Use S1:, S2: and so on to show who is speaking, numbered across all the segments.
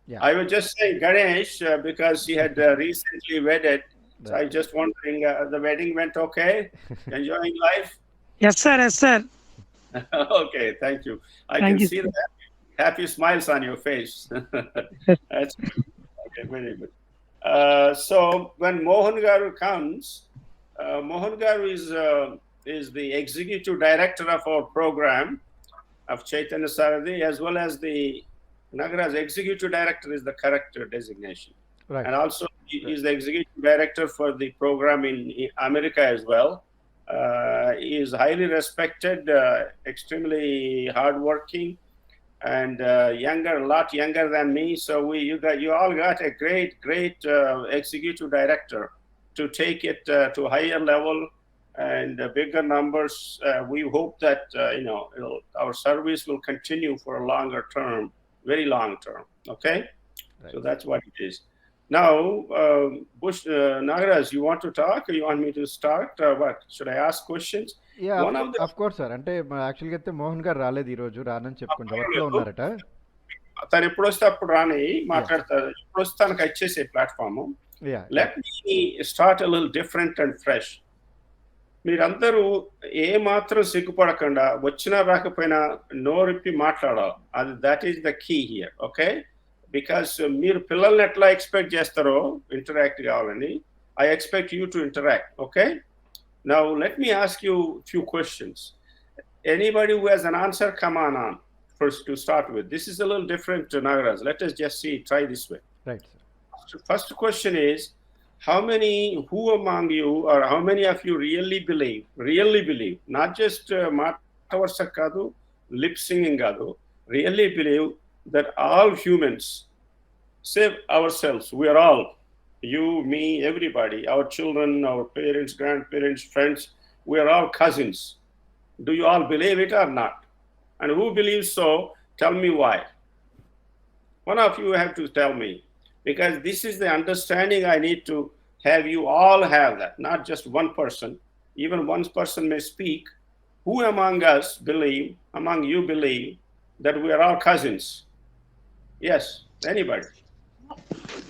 S1: Yeah.
S2: I was just saying Ganesh because he had recently wedded. So I
S1: Right.
S2: was just wondering, the wedding went okay? Enjoying life?
S3: Yes, sir. Yes, sir.
S2: Okay, thank you. I
S3: Thank
S2: can
S3: you,
S2: see
S3: sir.
S2: the happy smiles on your face. That's okay, very good. So when Mohan Garu comes, Mohan Garu is the executive director of our program of Chaitanya Saradi, as well as the Nagaraj executive director is the correct designation.
S1: Right.
S2: And also he
S1: Right.
S2: is the executive director for the program in America as well. He is highly respected, extremely hardworking, and younger, a lot younger than me. So you all got a great executive director to take it to higher level and bigger numbers. We hope that our service will continue for a longer term, very long term. Okay,
S1: Right.
S2: so that's what it is. Now, Bush Nagaraj, you want to talk, or you want me to start? What should I ask questions?
S1: Yeah
S2: One of the
S1: of course sir. అంటే యాక్చువల్గా అయితే మోహన్ గారు రాలేదు ఈరోజు, రానని చెప్పి కొంచెం వర్క్లో ఉన్నారట.
S2: తను ఎప్పుడు వస్తే అప్పుడు రాని
S1: యా.
S2: మాట్లాడతారు. ఎప్పుడు వస్తే తనకు వచ్చేసే platform.
S1: Yeah.
S2: Let me start a little different and fresh. మీరందరూ ఏ మాత్రం సిగ్గుపడకుండా వచ్చినా రాకపోయినా నోరిప్పి మాట్లాడాలి. అది that is the key here. Okay, because మీరు పిల్లల్ని ఎట్లా ఎక్స్పెక్ట్ చేస్తారో ఇంటరాక్ట్ కావాలని, I expect you to interact. Okay, now let me ask you few questions. Anybody who has an answer, come on first to start with. This is a little different to Nagaraj. Let us just see, try this way.
S1: Right sir.
S2: So first question is, who among you, or how many of you really believe, not just matavarsa kadu, lip singing kadu, really believe that all humans, save ourselves, we are all, you, me, everybody, our children, our parents, grandparents, friends, we are all cousins. Do you all believe it or not? And who believes so? Tell me why. One of you have to tell me, because this is the understanding I need to have. You all have that, not just one person. Even one person may speak. Who among us believe, among you believe, that we are all cousins? Yes, anybody?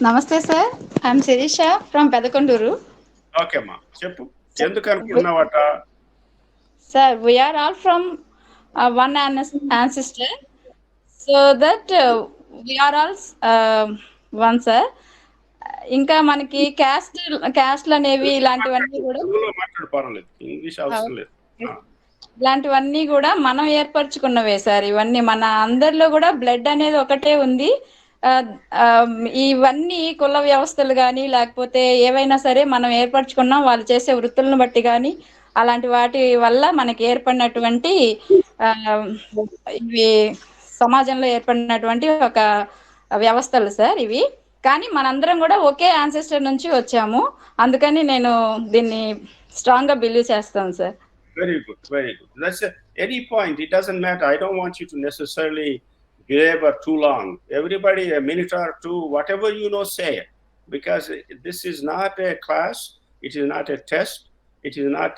S4: Namaste, sir. I'm Sirisha from Pedakonduru.
S2: Okay, ma. Cheppu. Enduku anukunnavata?
S4: Sir, we are all from one ancestor, so that we are all one, sir. ఇంకా మనకి క్యాస్ట్లు అనేవి ఇలాంటివన్నీ కూడా
S2: తెలుగులో మాట్లాడు, పర్వాలేదు, English అవసరం లేదు.
S4: ఇలాంటివన్నీ కూడా మనం ఏర్పరచుకున్నవే సార్. ఇవన్నీ మన అందరిలో కూడా బ్లడ్ అనేది ఒకటే ఉంది. ఇవన్నీ కుల వ్యవస్థలు కానీ లేకపోతే ఏవైనా సరే మనం ఏర్పరచుకున్నాం వాళ్ళు చేసే వృత్తులను బట్టి కానీ అలాంటి వాటి వల్ల మనకి ఏర్పడినటువంటి ఇవి సమాజంలో ఏర్పడినటువంటి ఒక వ్యవస్థలు సార్ ఇవి. కానీ మనందరం కూడా ఒకే యాన్సెస్టర్ నుంచి వచ్చాము. అందుకని నేను దీన్ని స్ట్రాంగ్ గా బిలీవ్ చేస్తాను sir.
S2: Very good, very good. That's any point. It doesn't matter. I don't want you to necessarily belabor too long. Everybody, a minute or two, whatever you know, say it. Because this is not a class. It is not a test. It is not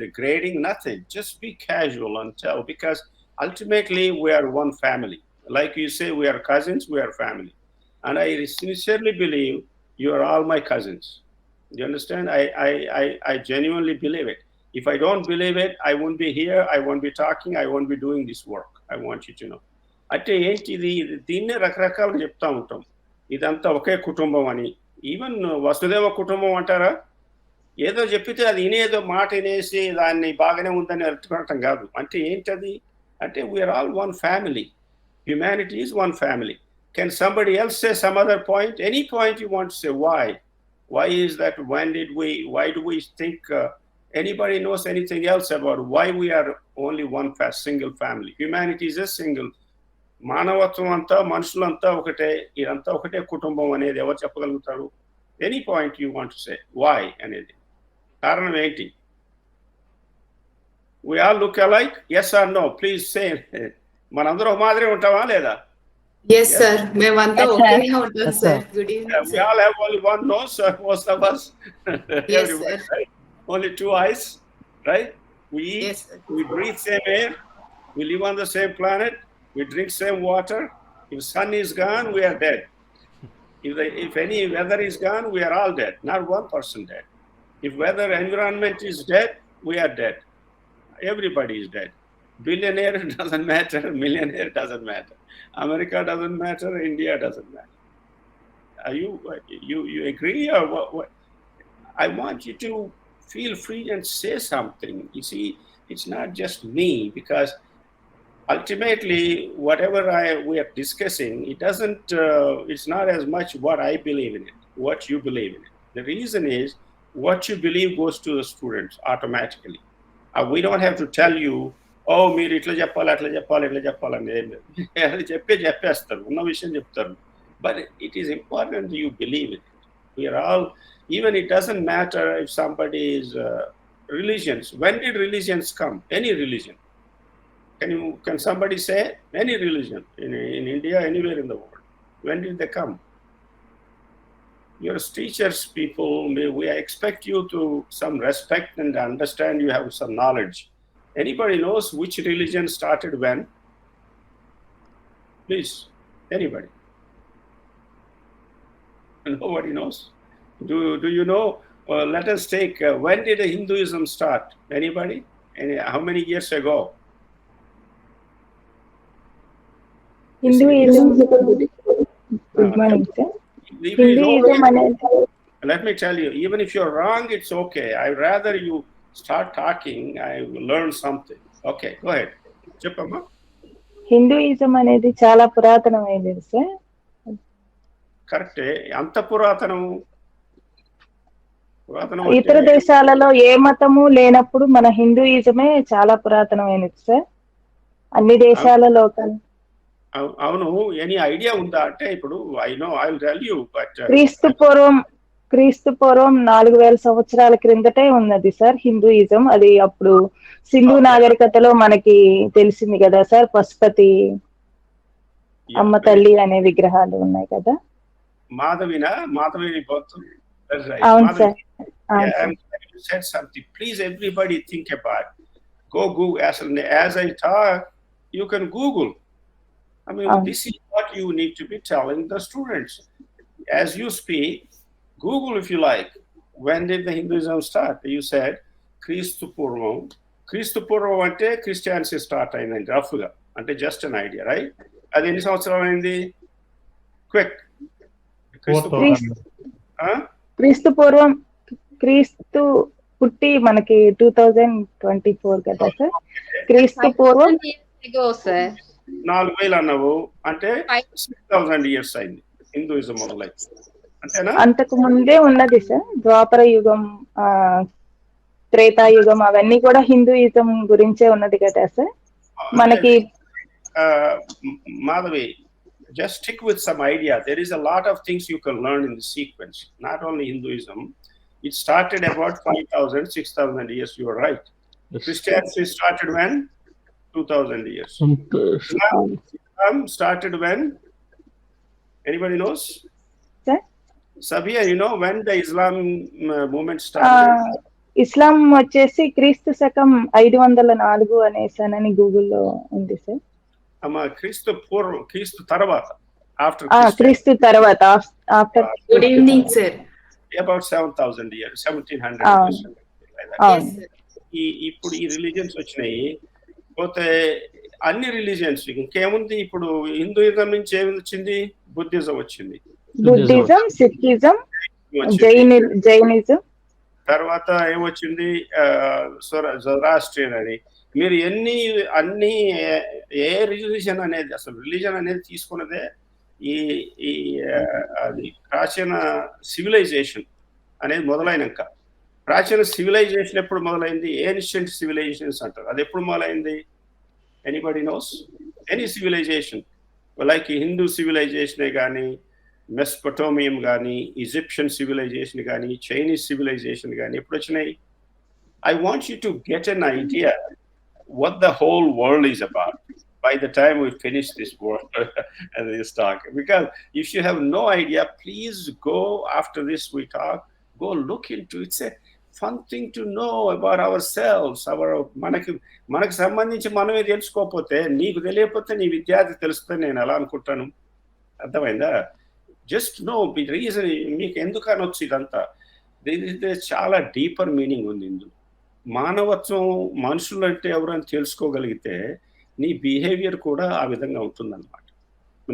S2: the grading, nothing. Just be casual and tell. Because ultimately, we are one family. Like you say, we are cousins, we are family. And I sincerely believe you are all my cousins. You understand? I genuinely believe it. If I don't believe it, I won't be here, I won't be talking, I won't be doing this work. I want you to know. అంటే ఏంటి ఇది, దీన్నే రకరకాలు చెప్తా ఉంటాం. ఇదంతా ఒకే కుటుంబం అని. ఈవెన్ వసుదేవ కుటుంబం అంటారా? ఏదో చెప్పితే అది వినేదో మాట వినేసి దాన్ని బాగానే ఉందని అర్థం కాదు. అంటే ఏంటది అంటే we are all one family. Humanity is one family. Can somebody else say some other point? Any point you want to say. Why is that? Why do we think anybody knows anything else about why we are only one single family? Humanity is a single. మానవత్వం అంతా, మనుషులంతా ఒకటే, ఇదంతా ఒకటే కుటుంబం అనేది ఎవరు చెప్పగలుగుతారు? Any point you want to say why అనేది, కారణం ఏంటి? We all look alike? Yes or no? Please say. మనందరూ ఒక మాదిరి ఉంటామా లేదా?
S5: Yes, sir. మేమంతా ఒకేలా ఉంటాం sir. Good evening.
S2: We all have only one nose, sir, most of us.
S5: Yes, sir.
S2: Right? Only two eyes, right? We eat,
S5: Yes, sir.
S2: we breathe same air, we live on the same planet, we drink same water, If sun is gone, we are dead. If any weather is gone, we are all dead. Not one person dead. If weather environment is dead, we are dead. Everybody is dead. Billionaire doesn't matter. Millionaire doesn't matter. America doesn't matter. India doesn't matter. Are you agree or what? I want you to feel free and say something. You see, it's not just me, because ultimately, whatever we are discussing, it doesn't. It's not as much what I believe in it, what you believe in it. The reason is what you believe goes to the students automatically. We don't have to tell you, oh, మీరు ఇట్లా చెప్పాలి అట్లా చెప్పాలి ఇట్లా చెప్పాలని ఏం లేదు. అది చెప్పేస్తారు, ఉన్న విషయం చెప్తారు. But it is important you believe in it. We are all, even it doesn't matter if somebody is religions. When did religions come? Any religion. Can somebody say any religion in India, anywhere in the world? When did they come? You're teachers, people. We expect you to some respect and understand you have some knowledge. Anybody knows which religion started when? Please, anybody? Nobody knows. Do you know? Let us take, when did Hinduism start? Anybody? How many years ago?
S3: Hinduism. Good morning, sir. Hinduism అనేది,
S2: let me tell you, even if you're wrong, it's okay. I'd rather you start talking. I will learn something. Okay, go ahead. Cheppamma.
S3: Hinduism అనేది చాలా పురాతనమైనది sir.
S2: కరెక్టే. అంత పురాతనం
S3: ఇతర దేశాలలో ఏ మతము లేనప్పుడు మన హిందూయిజమే చాలా పురాతనమైనది సార్, అన్ని దేశాలలో.
S2: అవును. ఎనీ ఐడియా ఉందా అంటే ఇప్పుడు I will tell you. But
S3: క్రీస్తు పూర్వం 4000 సంవత్సరాల క్రిందటే ఉన్నది సార్ హిందూయిజం. అది అప్పుడు సింధు నాగరికతలో మనకి తెలిసింది కదా సార్, పశుపతి అమ్మ తల్లి అనే విగ్రహాలు ఉన్నాయి కదా.
S2: మాధవి
S3: అవును sir.
S2: said something. Please, everybody think about. Go Google. As I talk, you can Google. I mean, this is what you need to be telling the students. As you speak, Google if you like. When did the Hinduism start? You said Kristu Purvam. Kristu Purvam ante Christianity start ayindi roughly. Ante just an idea, right? Adi enni samvatsaram ayindi? Quick.
S3: క్రీస్తు పూర్వం, క్రీస్తు పుట్టి మనకి 2024 కదా sir. క్రీస్తు పూర్వం
S2: 4000 అన్నావు అంటే 6000 years అయింది హిందూయిజం మొదలై, అంతేనా?
S3: అంతకు ముందే ఉన్నది సార్. ద్వాపర యుగం, త్రేతాయుగం అవన్నీ కూడా హిందూయిజం గురించే ఉన్నది కదా సార్ మనకి.
S2: Madhavi, just stick with some idea. There is a lot of things you can learn in the sequence, not only Hinduism. It started about 5000, 6000 years. You are right. Christianity started when? 2000 years. Islam started when? Anybody knows?
S3: Sir?
S2: Sabia, you know when the Islam movement started?
S3: ఇస్లాం వచ్చేసి క్రీస్తు శకం 504 అనేసానని గూగుల్లో ఉంది sir.
S2: క్రీస్తు తర్వాత,
S3: క్రీస్తు తర్వాత, after.
S5: Good evening sir.
S2: About 7000 years, 1700. ఇప్పుడు ఈ రిలీజియన్స్ వచ్చినాయి. పోతే అన్ని రిలీజియన్స్ ఇంకేముంది, ఇప్పుడు హిందూయిజం నుంచి ఏమి వచ్చింది? బుద్ధిజం వచ్చింది,
S3: బుద్ధిజం, సిక్కిజం, జైనిజం.
S2: తర్వాత ఏమొచ్చింది? జొరాస్ట్రియన్ అని. మీరు అన్ని ఏ రిలీజియన్ అనేది, అసలు రిలీజియన్ అనేది తీసుకున్నదే అది ప్రాచీన సివిలైజేషన్ అనేది మొదలైనాక. ప్రాచీన సివిలైజేషన్ ఎప్పుడు మొదలైంది? ఏన్షియంట్ సివిలైజేషన్స్ అంటారు. అది ఎప్పుడు మొదలైంది? Anybody knows? Any civilisation like Hindu సివిలైజేషనే కానీ, మెస్పటోమియం కానీ, ఈజిప్షియన్ సివిలైజేషన్ కానీ, చైనీస్ సివిలైజేషన్ కానీ ఎప్పుడు వచ్చినాయి? I want you to get an idea what the whole world is about by the time we finish this world and this talk. Because if you have no idea, please go after this we talk, go look into it. It's a fun thing to know about our selves. మనకు సంబంధించి మనమే తెలుసుకోకపోతే, నీకు తెలియకపోతే నీ విద్యార్థి తెలుస్తుంది నేను ఎలా అనుకుంటాను. అర్థమైందా? Just no reason. మీకు ఎందుకు అనొచ్చు ఇదంతా? దీని చాలా డీపర్ మీనింగ్ ఉంది ఇందులో. మానవత్వం, మనుషులు అంటే ఎవరైనా తెలుసుకోగలిగితే నీ బిహేవియర్ కూడా ఆ విధంగా ఉంటుందన్నమాట.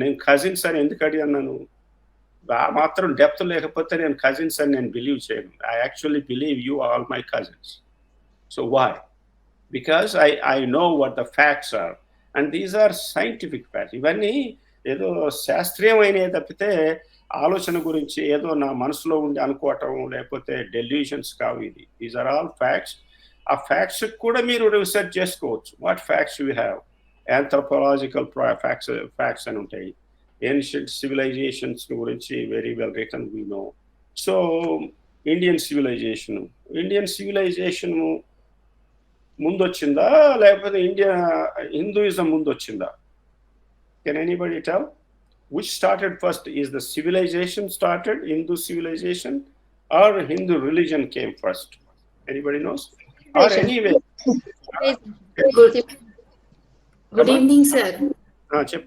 S2: నేను కజిన్స్ అని ఎందుకు అడిగాను? ఆ మాత్రం డెప్త్ లేకపోతే నేను కజిన్స్ అని నేను బిలీవ్ చేయను. I actually believe you all my cousins. So why? Because I know what the facts are, and these are scientific facts. ఇవన్నీ ఏదో శాస్త్రీయమైన తప్పితే ఆలోచన గురించి ఏదో నా మనసులో ఉండి అనుకోవటం లేకపోతే డెల్యూషన్స్ కావు. ఇది దీస్ ఆర్ ఆల్ ఫ్యాక్ట్స్. ఆ ఫ్యాక్ట్స్ కూడా మీరు రీసెర్చ్ చేసుకోవచ్చు. What facts you have? Anthropological facts అని ఉంటాయి. ఏన్షియంట్ సివిలైజేషన్స్ గురించి very well written we know. So Indian civilisation ముందొచ్చిందా లేకపోతే హిందూయిజం ముందొచ్చిందా? Can anybody tell which started first? Is the civilization started, Hindu civilization, or Hindu religion came first? Anybody knows? Or anyway.
S5: Good evening, sir.
S2: Chep.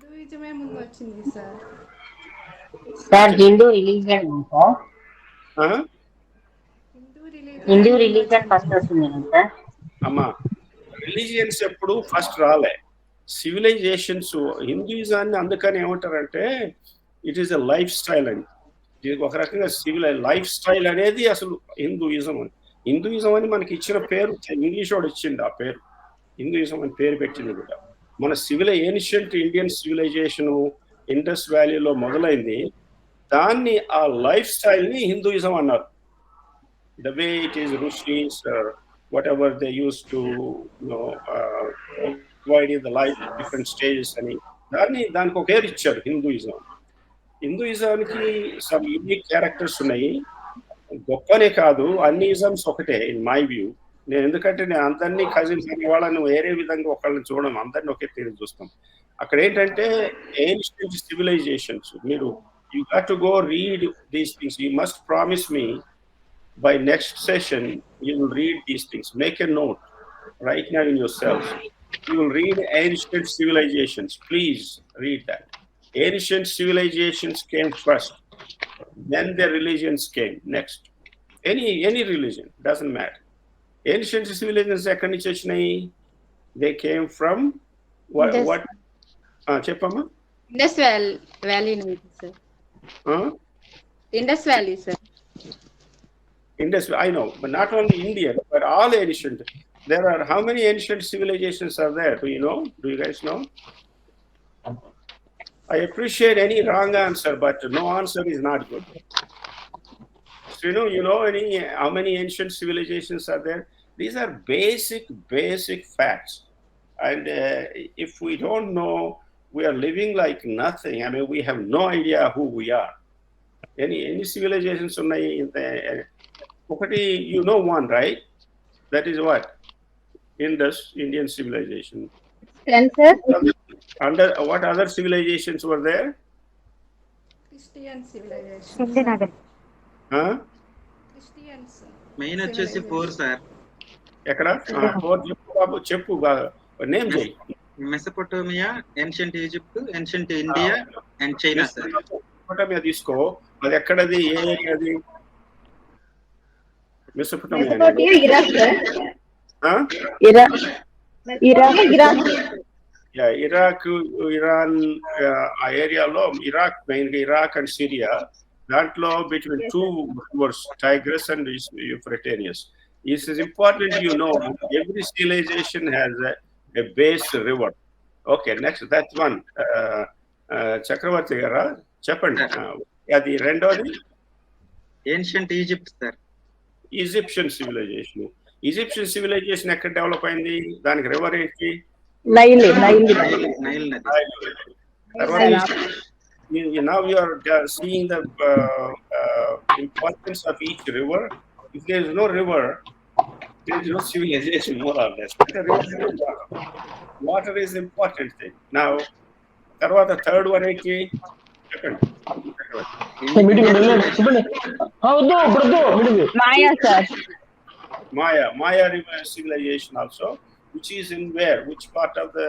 S6: Sir Hindu religion sir, Hindu religion first వస్తుంది sir.
S2: అమ్మా, religions ఎప్పుడు first రాలే. Civilisations, హిందూయిజాన్ని అందుకని ఏమంటారంటే it is a life style అని. ఇది ఒక రకంగా లైఫ్ స్టైల్ అనేది అసలు హిందూయిజం అని. హిందూయిజం అని మనకి ఇచ్చిన పేరు ఇంగ్లీష్ వాడు ఇచ్చింది. ఆ పేరు హిందూయిజం అని పేరు పెట్టింది కూడా. మన ఏన్షియంట్ ఇండియన్ సివిలైజేషన్ ఇండస్ వ్యాలీలో మొదలైంది. దాన్ని ఆ లైఫ్ స్టైల్ని హిందూయిజం అన్నారు. The way it is rishis what ever they use to dividing the life in different stages అని దానికి ఒక పేరు ఇచ్చారు హిందూయిజం. హిందూయిజానికి సమ్ యూనిక్ క్యారెక్టర్స్ ఉన్నాయి. గొప్పనే కాదు, అన్ని ఇజమ్స్ ఒకటే ఇన్ మై వ్యూ. నేను ఎందుకంటే నేను అందరినీ కజిన్స్ అనే వాళ్ళని వేరే విధంగా ఒకళ్ళని చూడడం, అందరినీ ఒకే తీరు చూస్తాం. అక్కడ ఏంటంటే ఏన్షియంట్ సివిలైజేషన్స్, మీరు you have to go read these things. You must promise me by next session you will read these things. Make a note right now in your self. You will read ancient civilizations. Please read that. Ancient civilizations came first. Then the religions came next. Any religion, doesn't matter. Ancient civilizations ekkadi nunchi vachinayi? They came from what? Cheppamma.
S4: Indus Valley నుంచి sir. Indus Valley sir.
S2: Indus, I know, but not only Indian, but all ancient. There are, how many ancient civilizations are there? Do you know? Do you guys know? I appreciate any wrong answer, but no answer is not good. So, you know how many ancient civilizations are there? These are basic facts. And if we don't know, we are living like nothing. I mean, we have no idea who we are. Any civilizations in the okati, you know one, right? That is what? Indus, Indian civilization.
S3: And sir,
S2: Under what other civilizations were there?
S4: Christian civilization.
S3: Hindi nagar.
S4: Christians.
S7: Main వచ్చేసి 4 sir.
S2: ఎక్కడ? 4 చెప్పు బాబు, చెప్పు బాగా name చేయి.
S7: Mesopotamia, ancient Egypt, ancient India and China sir.
S2: Mesopotamia తీసుకో. అది ఎక్కడది? ఏ ఏరియా అది? Mesopotamia.
S3: Iraq sir.
S2: Iraq, Iran ఆ ఏరియాలో, ఇరాక్ మెయిన్గా ఇరాక్ అండ్ సిరియా, దాంట్లో between 2 rivers, Tigris and Euphrates. This is important, every civilization has a base river. Okay, next, that's one. Chakravarti gara చెప్పండి. అది రెండోది
S7: ancient Egypt sir.
S2: Egyptian civilization. Egyptian civilization ఎక్కడ develop అయింది? దానికి river ఏంటి?
S6: Nile
S7: నది.
S2: Now you are seeing the importance of each river. If there is no river, there is no civilization, more or less. Water is important thing. Now, tarvata third one ఏంటి?
S6: మాయా sir.
S2: Maya river civilization also, which is in where, which part of the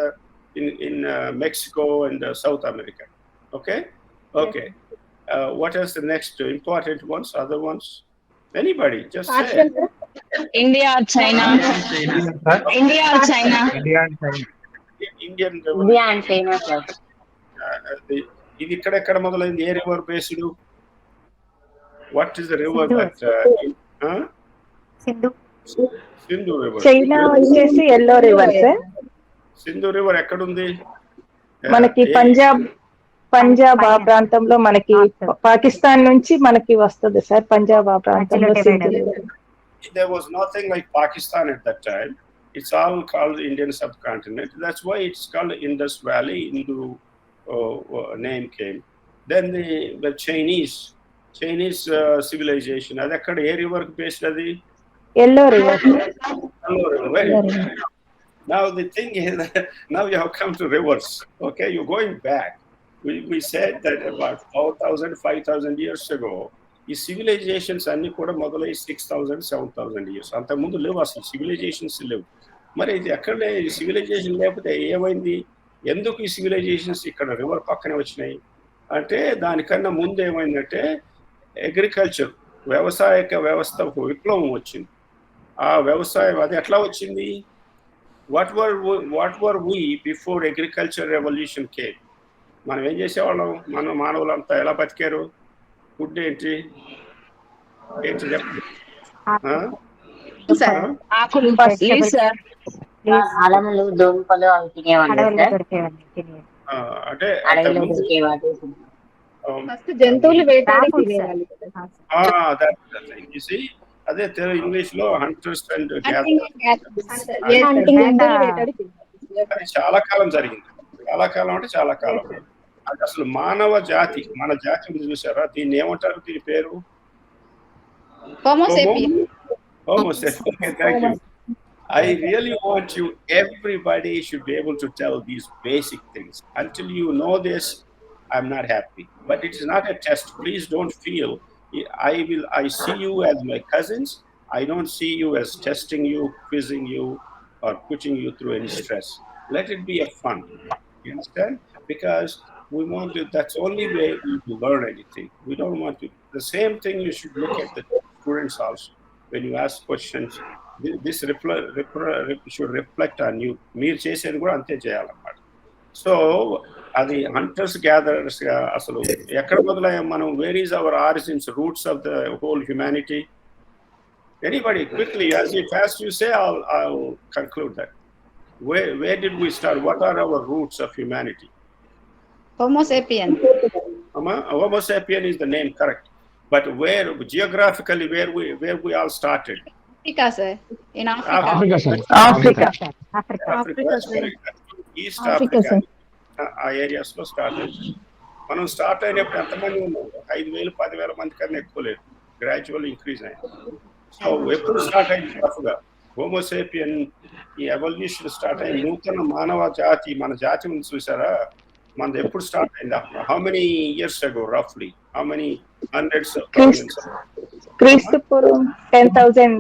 S2: in Mexico and South America. Okay. What is the next important ones? Other ones? Anybody? Just say.
S3: India China India China
S2: Indian
S6: India and China sir.
S2: ఇది ఎక్కడ మొదలైంది? ఏ river based? What is the river that Sindhu river.
S3: China వచ్చేసి yellow river sir.
S2: Sindhu river ఎక్కడుంది?
S3: మనకి పంజాబ్ ఆ ప్రాంతంలో మనకి పాకిస్తాన్ నుంచి మనకి వస్తుంది సార్. పంజాబ్ ఆ ప్రాంతంలో Sindhu river.
S2: There was nothing like Pakistan at that time. It's all called Indian subcontinent. That's why it's called Indus Valley. Hindu name came. Then the Chinese civilization. Adi akkada e river based adi?
S3: Yellow river.
S2: Now the thing is, now you have come to rivers. Okay, you're going back. We said that about 4,000, 5,000 years ago, ఈ civilisations అన్ని కూడా మొదలై 6,000, 7,000 years. అంతకుముందు లేవు, అసలు civilisations లేవు. మరి ఇది ఎక్కడ సివిలైజేషన్ లేకపోతే ఏమైంది? ఎందుకు ఈ సివిలైజేషన్స్ ఇక్కడ రివర్ పక్కనే వచ్చినాయి అంటే, దానికన్నా ముందు ఏమైందంటే అగ్రికల్చర్, వ్యవసాయక వ్యవస్థ ఒక విప్లవం వచ్చింది. ఆ వ్యవసాయం అది ఎట్లా వచ్చింది? What were we before agriculture revolution came? మనం ఏం చేసేవాళ్ళం? మన మానవులంతా ఎలా బతికారు? ఫుడ్ ఏంటి చెప్పండి.
S6: అలములు, దుంపలు అవి తినేవాళ్ళు సార్.
S2: అంటే
S3: జంతువులు వేటాడి
S2: అదే ఇంగ్లీష్ లో హంటర్స్ అండ్ చాలా కాలం జరిగింది. చాలా కాలం అంటే చాలా కాలం. అది అసలు మానవ జాతి, మన జాతి ఉంది చూసారా, దీన్ని ఏమంటారు? దీని పేరు Thank you. I really want you, everybody should be able to tell these basic things. Until you know this, I'm not happy. But it is not a test. Please don't feel I see you as my cousins. I don't see you as testing you, quizzing you, or putting you through any stress. Let it be a fun. You understand? Because we want to, that's the only way we learn anything. We don't want to. The same thing you should look at the students also. When you ask questions, this should reflect on you. మీరు చేసేది కూడా అంతే చేయాలన్నమాట. So అది hunters gatherers గా అసలు ఎక్కడ మొదలయ్యాం మనం? Where is our origins, roots of the whole humanity? Anybody quickly, as you say, I'll conclude that. Where did we start? What are our roots of humanity?
S4: Homo sapien.
S2: Homo sapien is the name, correct. But where geographically, where we all started?
S4: Africa, sir. In Africa.
S3: Africa.
S2: East Africa. ఆ areas లో start అయింది. మనం start అయినప్పుడు ఎంతమంది ఉన్నాం? 5,000, 10,000 మంది కన్నా ఎక్కువ లేదు. గ్రాడ్యువల్ ఇంక్రీజ్ అయింది. సో ఎప్పుడు స్టార్ట్ అయింది? రఫ్గా హోమోసేపియన్ ఈ ఎవల్యూషన్ స్టార్ట్ అయింది. నూతన మానవ జాతి, మన జాతి ఉంది చూసారా, మనది ఎప్పుడు స్టార్ట్ అయింది? హౌ మెనీ ఇయర్స్ అగో రఫ్లీ? How many hundreds of thousands?
S3: క్రీస్తు పూర్వం 10,000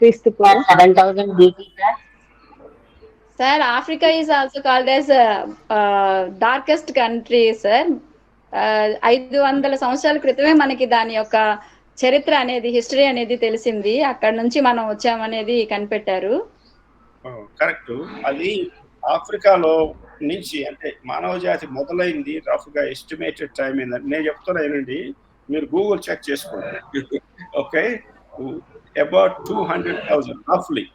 S3: క్రీస్తు పూర్వం
S6: 7,000 BC sir.
S4: Sir, Africa is also called as darkest country, sir. 500 సంవత్సరాల క్రితమే మనకి దాని యొక్క చరిత్ర అనేది, హిస్టరీ అనేది తెలిసింది. అక్కడ నుంచి మనం వచ్చామనేది కనిపెట్టారు.
S2: కరెక్ట్. అది ఆఫ్రికాలో నుంచి అంటే మానవ జాతి మొదలైంది రఫ్ గా ఎస్టిమేటెడ్ టైం ఏంటంటే, నేను చెప్తున్నా ఏనండి, మీరు గూగుల్ చెక్ చేసుకోండి. ఓకే, అబౌట్ 200,000 రఫ్లీ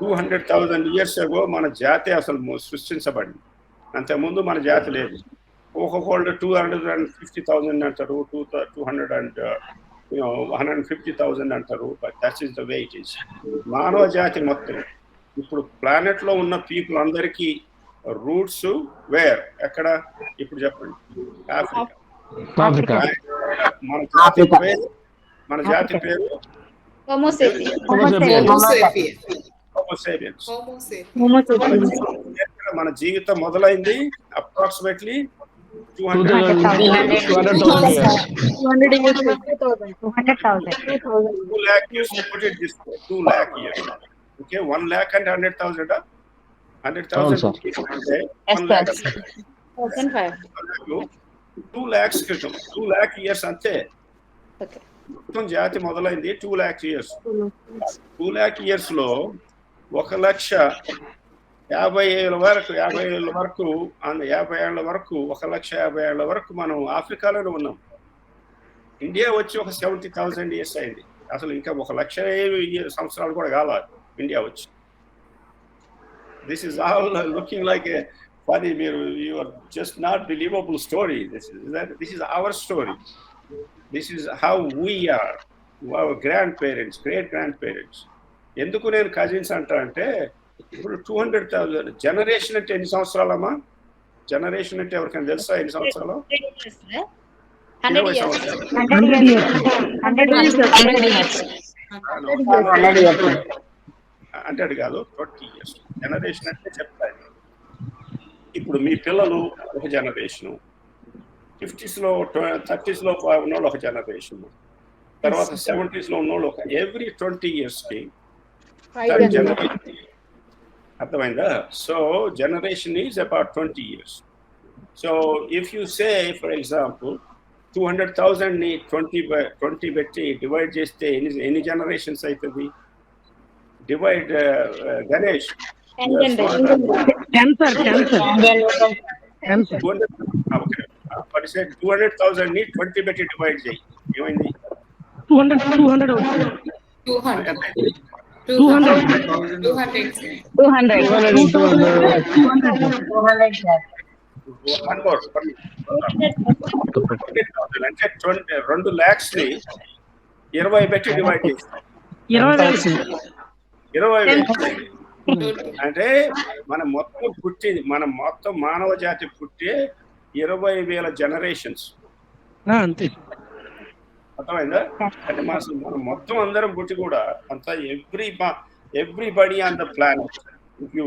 S2: 200,000 years ago మన జాతి అసలు సృష్టించబడింది. అంతకుముందు మన జాతి లేదు. ఒక్కొక్కళ్ళు 250,000 అంటారు, 150,000 అంటారు. But that is the way it is. మానవ జాతి మొత్తం ఇప్పుడు ప్లానెట్ లో ఉన్న పీపుల్ అందరికీ రూట్స్ వేర్ ఎక్కడ? ఇప్పుడు చెప్పండి. ఆఫ్రికా. మన జాతి పేరు
S4: Homo sapien.
S2: మన జీవితం మొదలైంది approximately 200,000 2 lakh years, put it this way, 2 lakh years. Okay, 1 lakh and 100,000. 100,000 people అంటే 1 lakh. 2 lakhs క్రితం 2 lakh years అంతే. మొత్తం జాతి మొదలైంది 2 lakh years. 2 lakh years లో 1,50,000 వరకు 50 ఏళ్ళ వరకు 50 ఏళ్ళ వరకు 1,50,000 ఏళ్ళ వరకు మనం ఆఫ్రికాలోనే ఉన్నాం. ఇండియా వచ్చి ఒక 70,000 years అయింది. అసలు ఇంకా 1,00,000 సంవత్సరాలు కూడా కావాలి ఇండియా వచ్చి. This is all looking like A funny, you are just not believable story. This is our story. This is how we are, our grandparents, great grandparents. ఎందుకు నేను కజిన్స్ అంటా అంటే ఇప్పుడు 200,000 జనరేషన్ అంటే ఎన్ని సంవత్సరాలమ్మా? జనరేషన్ అంటే ఎవరికైనా తెలుసా ఎన్ని సంవత్సరాలు? 20 సంవత్సరాలు. 100 కాదు, 20 years. జనరేషన్ అంటే చెప్తాను. ఇప్పుడు మీ పిల్లలు ఒక జనరేషను, 50s లో 30s లో ఉన్నోళ్ళు ఒక జనరేషన్, తర్వాత 70s లో ఉన్నోళ్ళు ఒక, ఎవ్రీ 20 years కి జనరేషన్. అర్థమైందా? So generation is about 20 years. So if you say for example 200,000 ని 20 పెట్టి డివైడ్ చేస్తే ఎన్ని జనరేషన్స్ అవుతుంది? డివైడ్ గణేష్. 200,000 ని 20 పెట్టి డివైడ్ చేయి, ఏమైంది?
S5: 200.
S2: అంటే 2 lakhs ని 20 పెట్టి డివైడ్ చేస్తాం. 20,000 అంటే మన మొత్తం మానవ జాతి పుట్టే 20,000 జనరేషన్స్. అర్థమైందా? అంటే మనం మొత్తం అందరం పుట్టి కూడా అంతా everybody on the planet, if you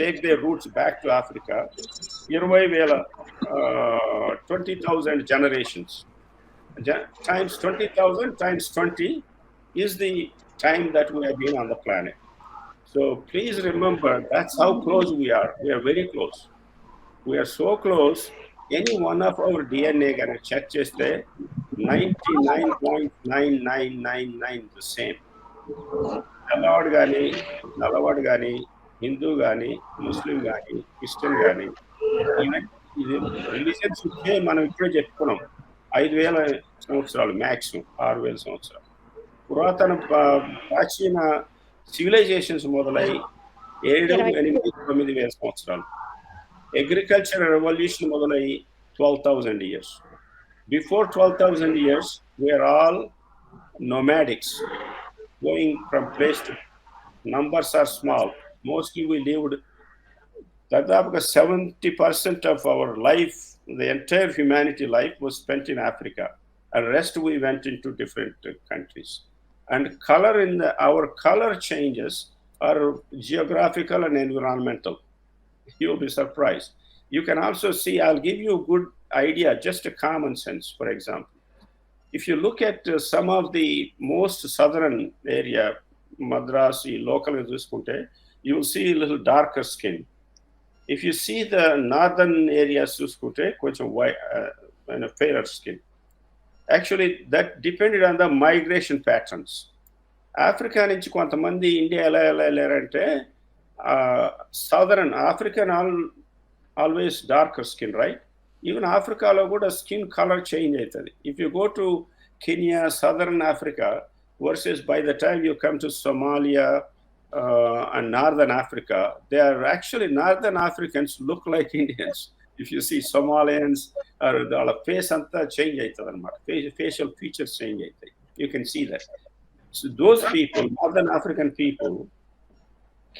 S2: take they roots back to Africa, 20,000 20,000 generations times 20,000 times 20 is the time that we have been on the planet. So please remember, that's how close we are. We are very close. We are so close. Any one of our DNA gonna check cheste 99.9999 the same. నల్లవాడు గాని, హిందూ గాని, ముస్లిం గాని, Christian గాని, ఇది religions మనం ఇప్పుడే చెప్పుకున్నాం. 5,000 సంవత్సరాలు, maximum 6,000 సంవత్సరాలు. పురాతన ప్రాచీన సివిలైజేషన్స్ మొదలై 7,000-8,000-9,000 సంవత్సరాలు. అగ్రికల్చర్ రెవల్యూషన్ మొదలై 12,000 years. Before 12,000 years, we are all nomadics, going from place to numbers are small. Mostly we lived, దాదాపుగా 70% of our life, the entire humanity life was spent in Africa, and rest we went into different countries. And our color changes are geographical and environmental. You'll be surprised. You can also see, I'll give you a good idea, just a common sense. For example, if you look at some of the most southern area, Madrasi, local, you will see a little darker skin. If you see the northern areas, కొంచెం white and a fairer skin. Actually, that depended on the migration patterns. Africa నుంచి కొంతమంది India ఎలా వెళ్ళారంటే, southern African always darker skin, right? Even ఆఫ్రికాలో కూడా skin colour change అవుతుంది. If you go to Kenya, southern Africa versus by the time you come to Somalia and northern Africa, they are actually, northern Africans look like Indians. If you see Somalians, their face anta change aitadi anamata, facial features change aitadi. You can see that. So those people, northern African people,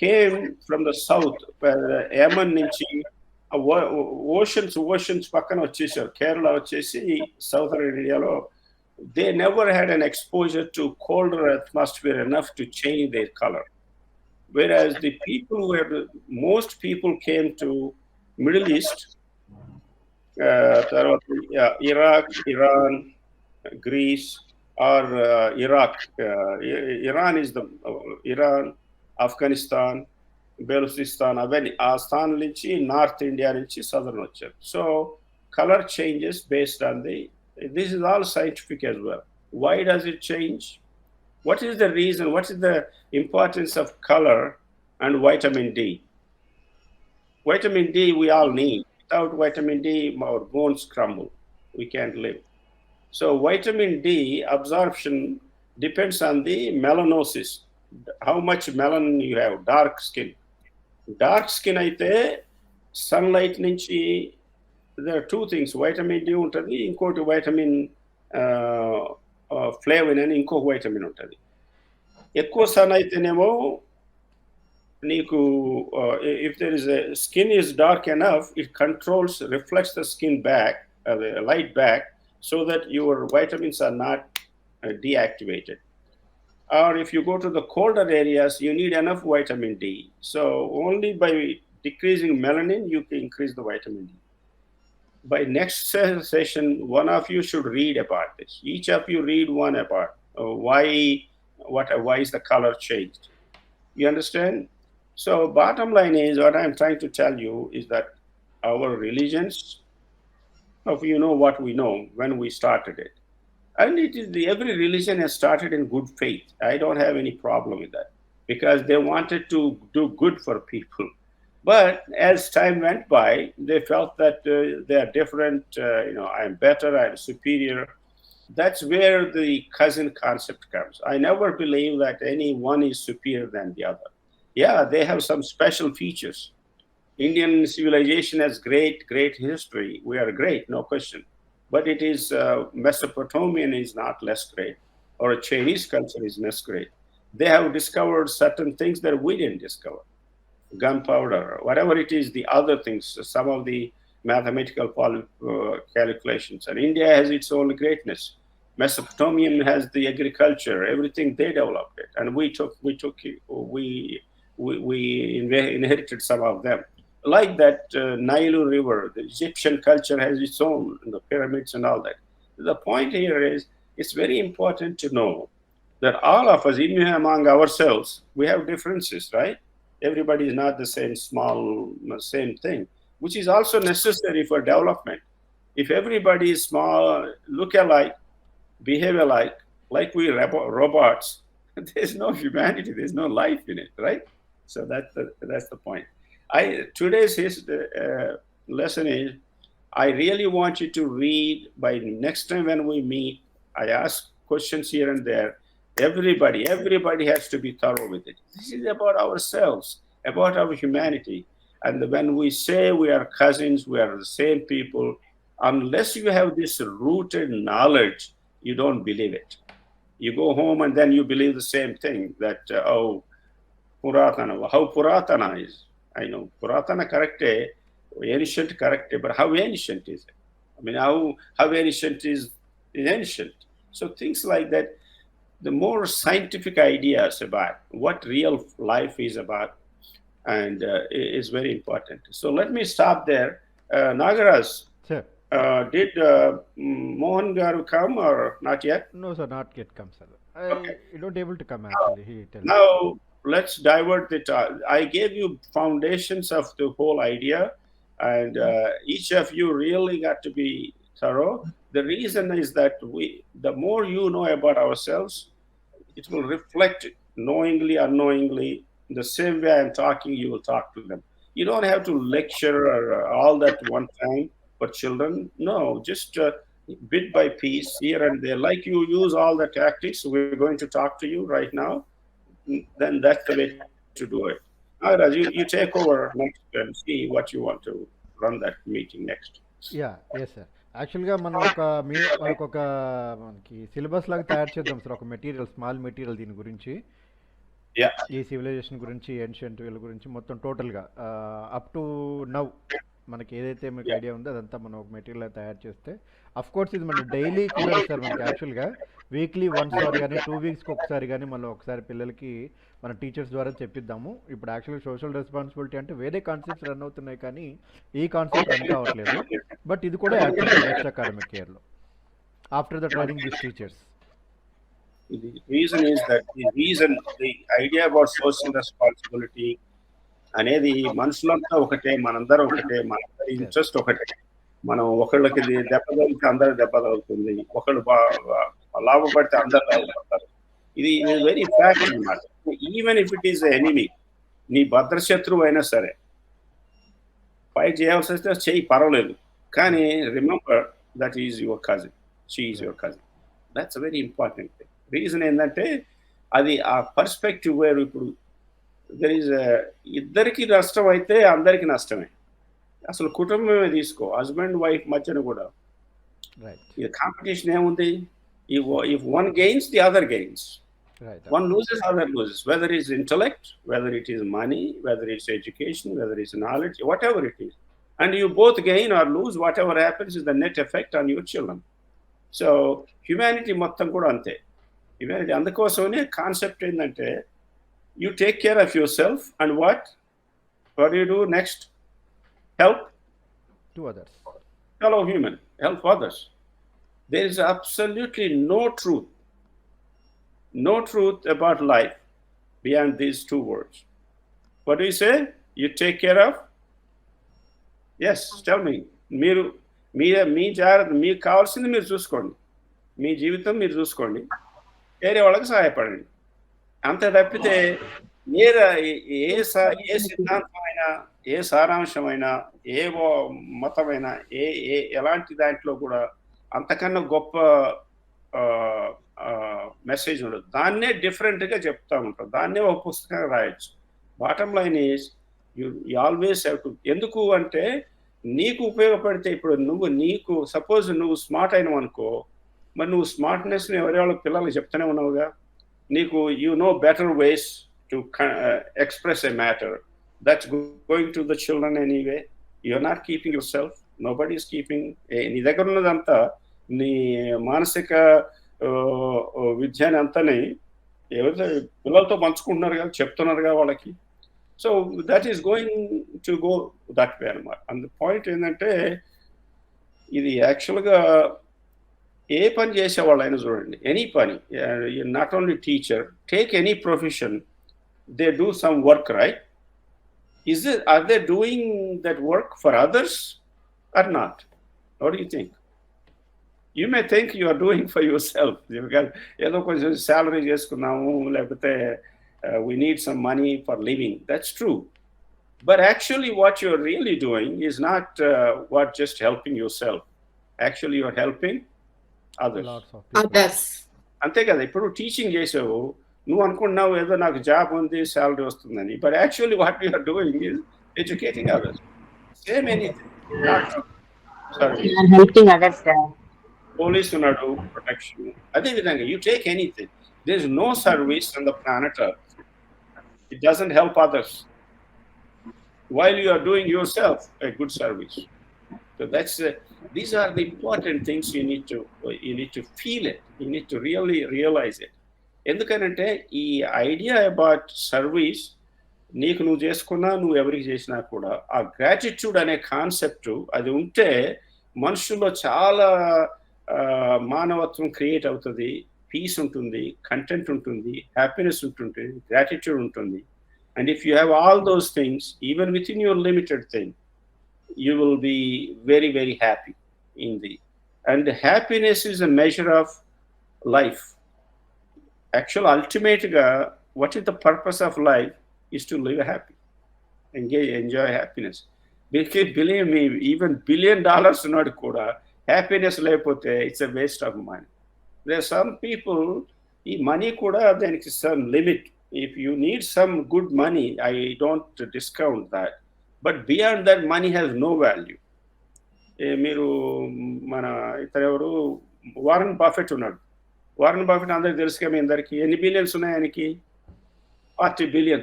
S2: came from the south, Yemen nunchi oceans pakkana vachesharu, Kerala vachesi southern India lo. They never had an exposure to colder atmosphere enough to change their color. Whereas most people came to Middle East తర్వాత Iraq, Iran, Greece or Iraq. Iran is the Iran, Afghanistan, Baluchistan, అవన్నీ ఆ స్థానం నుంచి north India నుంచి southern వచ్చారు. So colour changes based on the, this is all scientific as well. Why does it change? What is the reason? What is the importance of color and vitamin D? Vitamin D we all need. Without vitamin D, our bones crumble. We can't live. So vitamin D absorption depends on the melanosis. How much melanin you have, dark skin. Dark skin aithe sunlight nunchi, there are two things, vitamin D untadi, inkoti vitamin flavin అని ఇంకో vitamin ఉంటుంది. ఎక్కువ sun అయితేనేమో నీకు if there is a skin is dark enough, it controls, reflects the skin back, the light back, so that your vitamins are not deactivated. Or if you go to the colder areas, you need enough vitamin D. So only by decreasing melanin you can increase the vitamin D. By next session, one of you should read about this. Each of you read one about why is the color changed. You understand? So bottom line is, what I'm trying to tell you is that our religions, you know what we know when we started it. And it is every religion has started in good faith. I don't have any problem with that, because they wanted to do good for people. But as time went by, they felt that they are different, I'm better, I'm superior. That's where the cousin concept comes. I never believe that any one is superior than the other. Yeah, they have some special features. Indian civilization has great history. We are great, no question. But it is Mesopotamian is not less great, or a Chinese culture is less great. They have discovered certain things that we didn't discover. Gunpowder, whatever it is, the other things, some of the mathematical calculations. And India has its own greatness. Mesopotamian has the agriculture, everything they developed it, and we inherited some of them. Like that Nile River, the Egyptian culture has its own, the pyramids and all that. The point here is, it's very important to know that all of us, even among ourselves, we have differences, right? Everybody is not the same thing, which is also necessary for development. If everybody is small, look alike, behave alike, like we robots, there's no humanity, there's no life in it, right? So that's the point. Today's lesson is, I really want you to read. By next time when we meet, I ask questions here and there. Everybody has to be thorough with it. This is about ourselves, about our humanity. And when we say we are cousins, we are the same people, unless you have this rooted knowledge, you don't believe it. You go home and then you believe the same thing, that, Puratana, how Puratana is. I know, Puratana correct, ancient correct, but how ancient is it? I mean, how ancient is ancient? So things like that, the more scientific ideas about what real life is about, and is very important. So let me stop there. Nagaraj,
S1: Sir.
S2: Did Mohan Garu come or not yet?
S1: No, sir, not yet come, sir.
S2: Okay.
S1: You don't able to come, actually. He tell me.
S2: Now let's divert the talk. I gave you foundations of the whole idea, and each of you really got to be thorough. The reason is that the more you know about ourselves, it will reflect knowingly, unknowingly. The same way I'm talking, you will talk to them. You don't have to lecture or all that one time for children. No, just bit by piece, here and there. Like you use all the tactics we're going to talk to you right now, then that's the way to do it. Nagaraj, you take over next and see what you want to run that meeting next.
S1: Yes, sir. యాక్చువల్గా మనం మనకి syllabus లాగా తయారు చేద్దాం sir, ఒక material, small material దీని గురించి, ఈ సివిలైజేషన్ గురించి, ఏన్షియంట్ వీళ్ళ గురించి మొత్తం టోటల్గా అప్ టు నవ్ మనకి ఏదైతే మీకు ఐడియా ఉందో అదంతా మనం ఒక మెటీరియల్ తయారు చేస్తే అఫ్ కోర్స్ ఇది మన డైలీ కూడా సార్ మనకి యాక్చువల్గా వీక్లీ వన్స్ సారి కానీ 2 వీక్స్కి ఒకసారి కానీ మనం ఒకసారి పిల్లలకి మన టీచర్స్ ద్వారా చెప్పిద్దాము. ఇప్పుడు యాక్చువల్గా సోషల్ రెస్పాన్సిబిలిటీ అంటే వేరే కాన్సెప్ట్స్ రన్ అవుతున్నాయి కానీ ఈ కాన్సెప్ట్ రన్ కావట్లేదు. బట్ ఇది కూడా యాడ్ చేస్తాం నెక్స్ట్ అకాడమిక్ ఇయర్లో after the training this teachers.
S2: The reason is that the idea about social responsibility అనేది మనుషులంతా ఒకటే, మనందరం ఒకటే, మనందరి ఇంట్రెస్ట్ ఒకటే. మనం ఒకళ్ళకి దెబ్బ తగిలితే అందరూ దెబ్బ తగులుతుంది, ఒకళ్ళు లాభపడితే అందరు లాభపడతారు. ఇది వెరీ ఫ్యాక్ట్ అన్నమాట. Even if it is enemy, నీ భద్రశత్రువు అయినా సరే ఫైట్ చేయాల్సి వస్తే చెయ్యి, పర్వాలేదు, కానీ remember that is your cousin, she is your cousin. That's very important thing. Reason ఏంటంటే అది ఆ పర్స్పెక్టివ్ వేరు. ఇప్పుడు దర్ ఈజ్ ఇద్దరికి నష్టం అయితే అందరికి నష్టమే. అసలు కుటుంబమే తీసుకో, హస్బెండ్ వైఫ్ మధ్యన కూడా ఈ కాంపిటీషన్ ఏముంది? If one gains the other gains, one loses, other loses, whether it's intellect, whether it is money, whether it's education, whether it's knowledge, whatever it is, and you both gain or lose, whatever happens is the net effect on your children. So humanity మొత్తం కూడా అంతే. Humanity అందుకోసమే concept ఏంటంటే you take care of yourself, and what do you do next? Help
S1: to others,
S2: fellow human, help others. There is absolutely no truth about life beyond these two words. What do you say? You take care of? Yes, tell me. మీరు మీ జాగ్రత్త, మీకు కావాల్సింది మీరు చూసుకోండి, మీ జీవితం మీరు చూసుకోండి, వేరే వాళ్ళకి సహాయపడండి. అంతే తప్పితే ఏ సిద్ధాంతమైనా, ఏ సారాంశమైనా, ఏ మతమైనా, ఎలాంటి దాంట్లో కూడా అంతకన్నా గొప్ప మెసేజ్ ఉండదు. దాన్నే డిఫరెంట్గా చెప్తా ఉంటాం, దాన్నే ఒక పుస్తకంగా రాయొచ్చు. Bottom line is you always have to. ఎందుకు అంటే నీకు ఉపయోగపడితే, ఇప్పుడు నీకు సపోజ్ నువ్వు స్మార్ట్ అయినావు అనుకో, మరి నువ్వు స్మార్ట్నెస్ని ఎవరి పిల్లలకి చెప్తూనే ఉన్నావుగా. నీకు you know better ways to express a matter that's going to the children anyway. You're not keeping yourself, nobody is keeping. నీ దగ్గర ఉన్నదంతా నీ మానసిక విద్యని అంతని ఎవరైతే పిల్లలతో పంచుకుంటున్నారు కదా, చెప్తున్నారు కదా వాళ్ళకి. So that is going to go that way అనమాట. అందు పాయింట్ ఏంటంటే ఇది యాక్చువల్గా ఏ పని చేసేవాళ్ళైనా చూడండి, ఎనీ పని, not only teacher, take any profession, they do some work, right? Are they doing that work for others or not? What do you think? You may think you are doing for yourself. ఏదో కొంచెం salary చేసుకున్నాము, లేకపోతే we need some money for living. That's true. But actually what you're really doing is not what just helping yourself. Actually you're helping others. అంతే కదా. ఇప్పుడు teaching చేసావు, నువ్వు అనుకుంటున్నావు ఏదో నాకు జాబ్ ఉంది, శాలరీ వస్తుందని. But actually what you are doing is educating others. Same anything,
S6: helping others, sir.
S2: Police ఉన్నాడు, ప్రొటెక్షన్. అదేవిధంగా you take anything, there is no service on the planet earth it doesn't help others while you are doing yourself a good service. So that's these are the important things you need to feel it, you need to realise it. ఎందుకనంటే ఈ idea about service నీకు నువ్వు చేసుకున్నా, నువ్వు ఎవరికి చేసినా కూడా ఆ గ్రాటిట్యూడ్ అనే కాన్సెప్ట్ అది ఉంటే మనుషుల్లో చాలా మానవత్వం క్రియేట్ అవుతుంది, పీస్ ఉంటుంది, కంటెంట్ ఉంటుంది, హ్యాపీనెస్ ఉంటుంది, గ్రాటిట్యూడ్ ఉంటుంది. And if you have all those things even with in your limited thing, you will be very very happy in the. And happiness is a measure of life. Actual అల్టిమేట్గా what is the purpose of life is to live happy, enjoy happiness. Believe me, even $1 billion ఉన్నాడు కూడా happiness లేకపోతే it's a waste of money. There some people, ఈ money కూడా దానికి some limit. If you need some good money, I don't discount that, but beyond that money has no value. మీరు మన ఇతరు ఎవరు, వారన్ బఫెట్ ఉన్నాడు. Warren Buffett అందరికి తెలుసుగా, మీ అందరికి ఎన్ని బిలియన్స్ ఉన్నాయి ఆయనకి? $40 billion.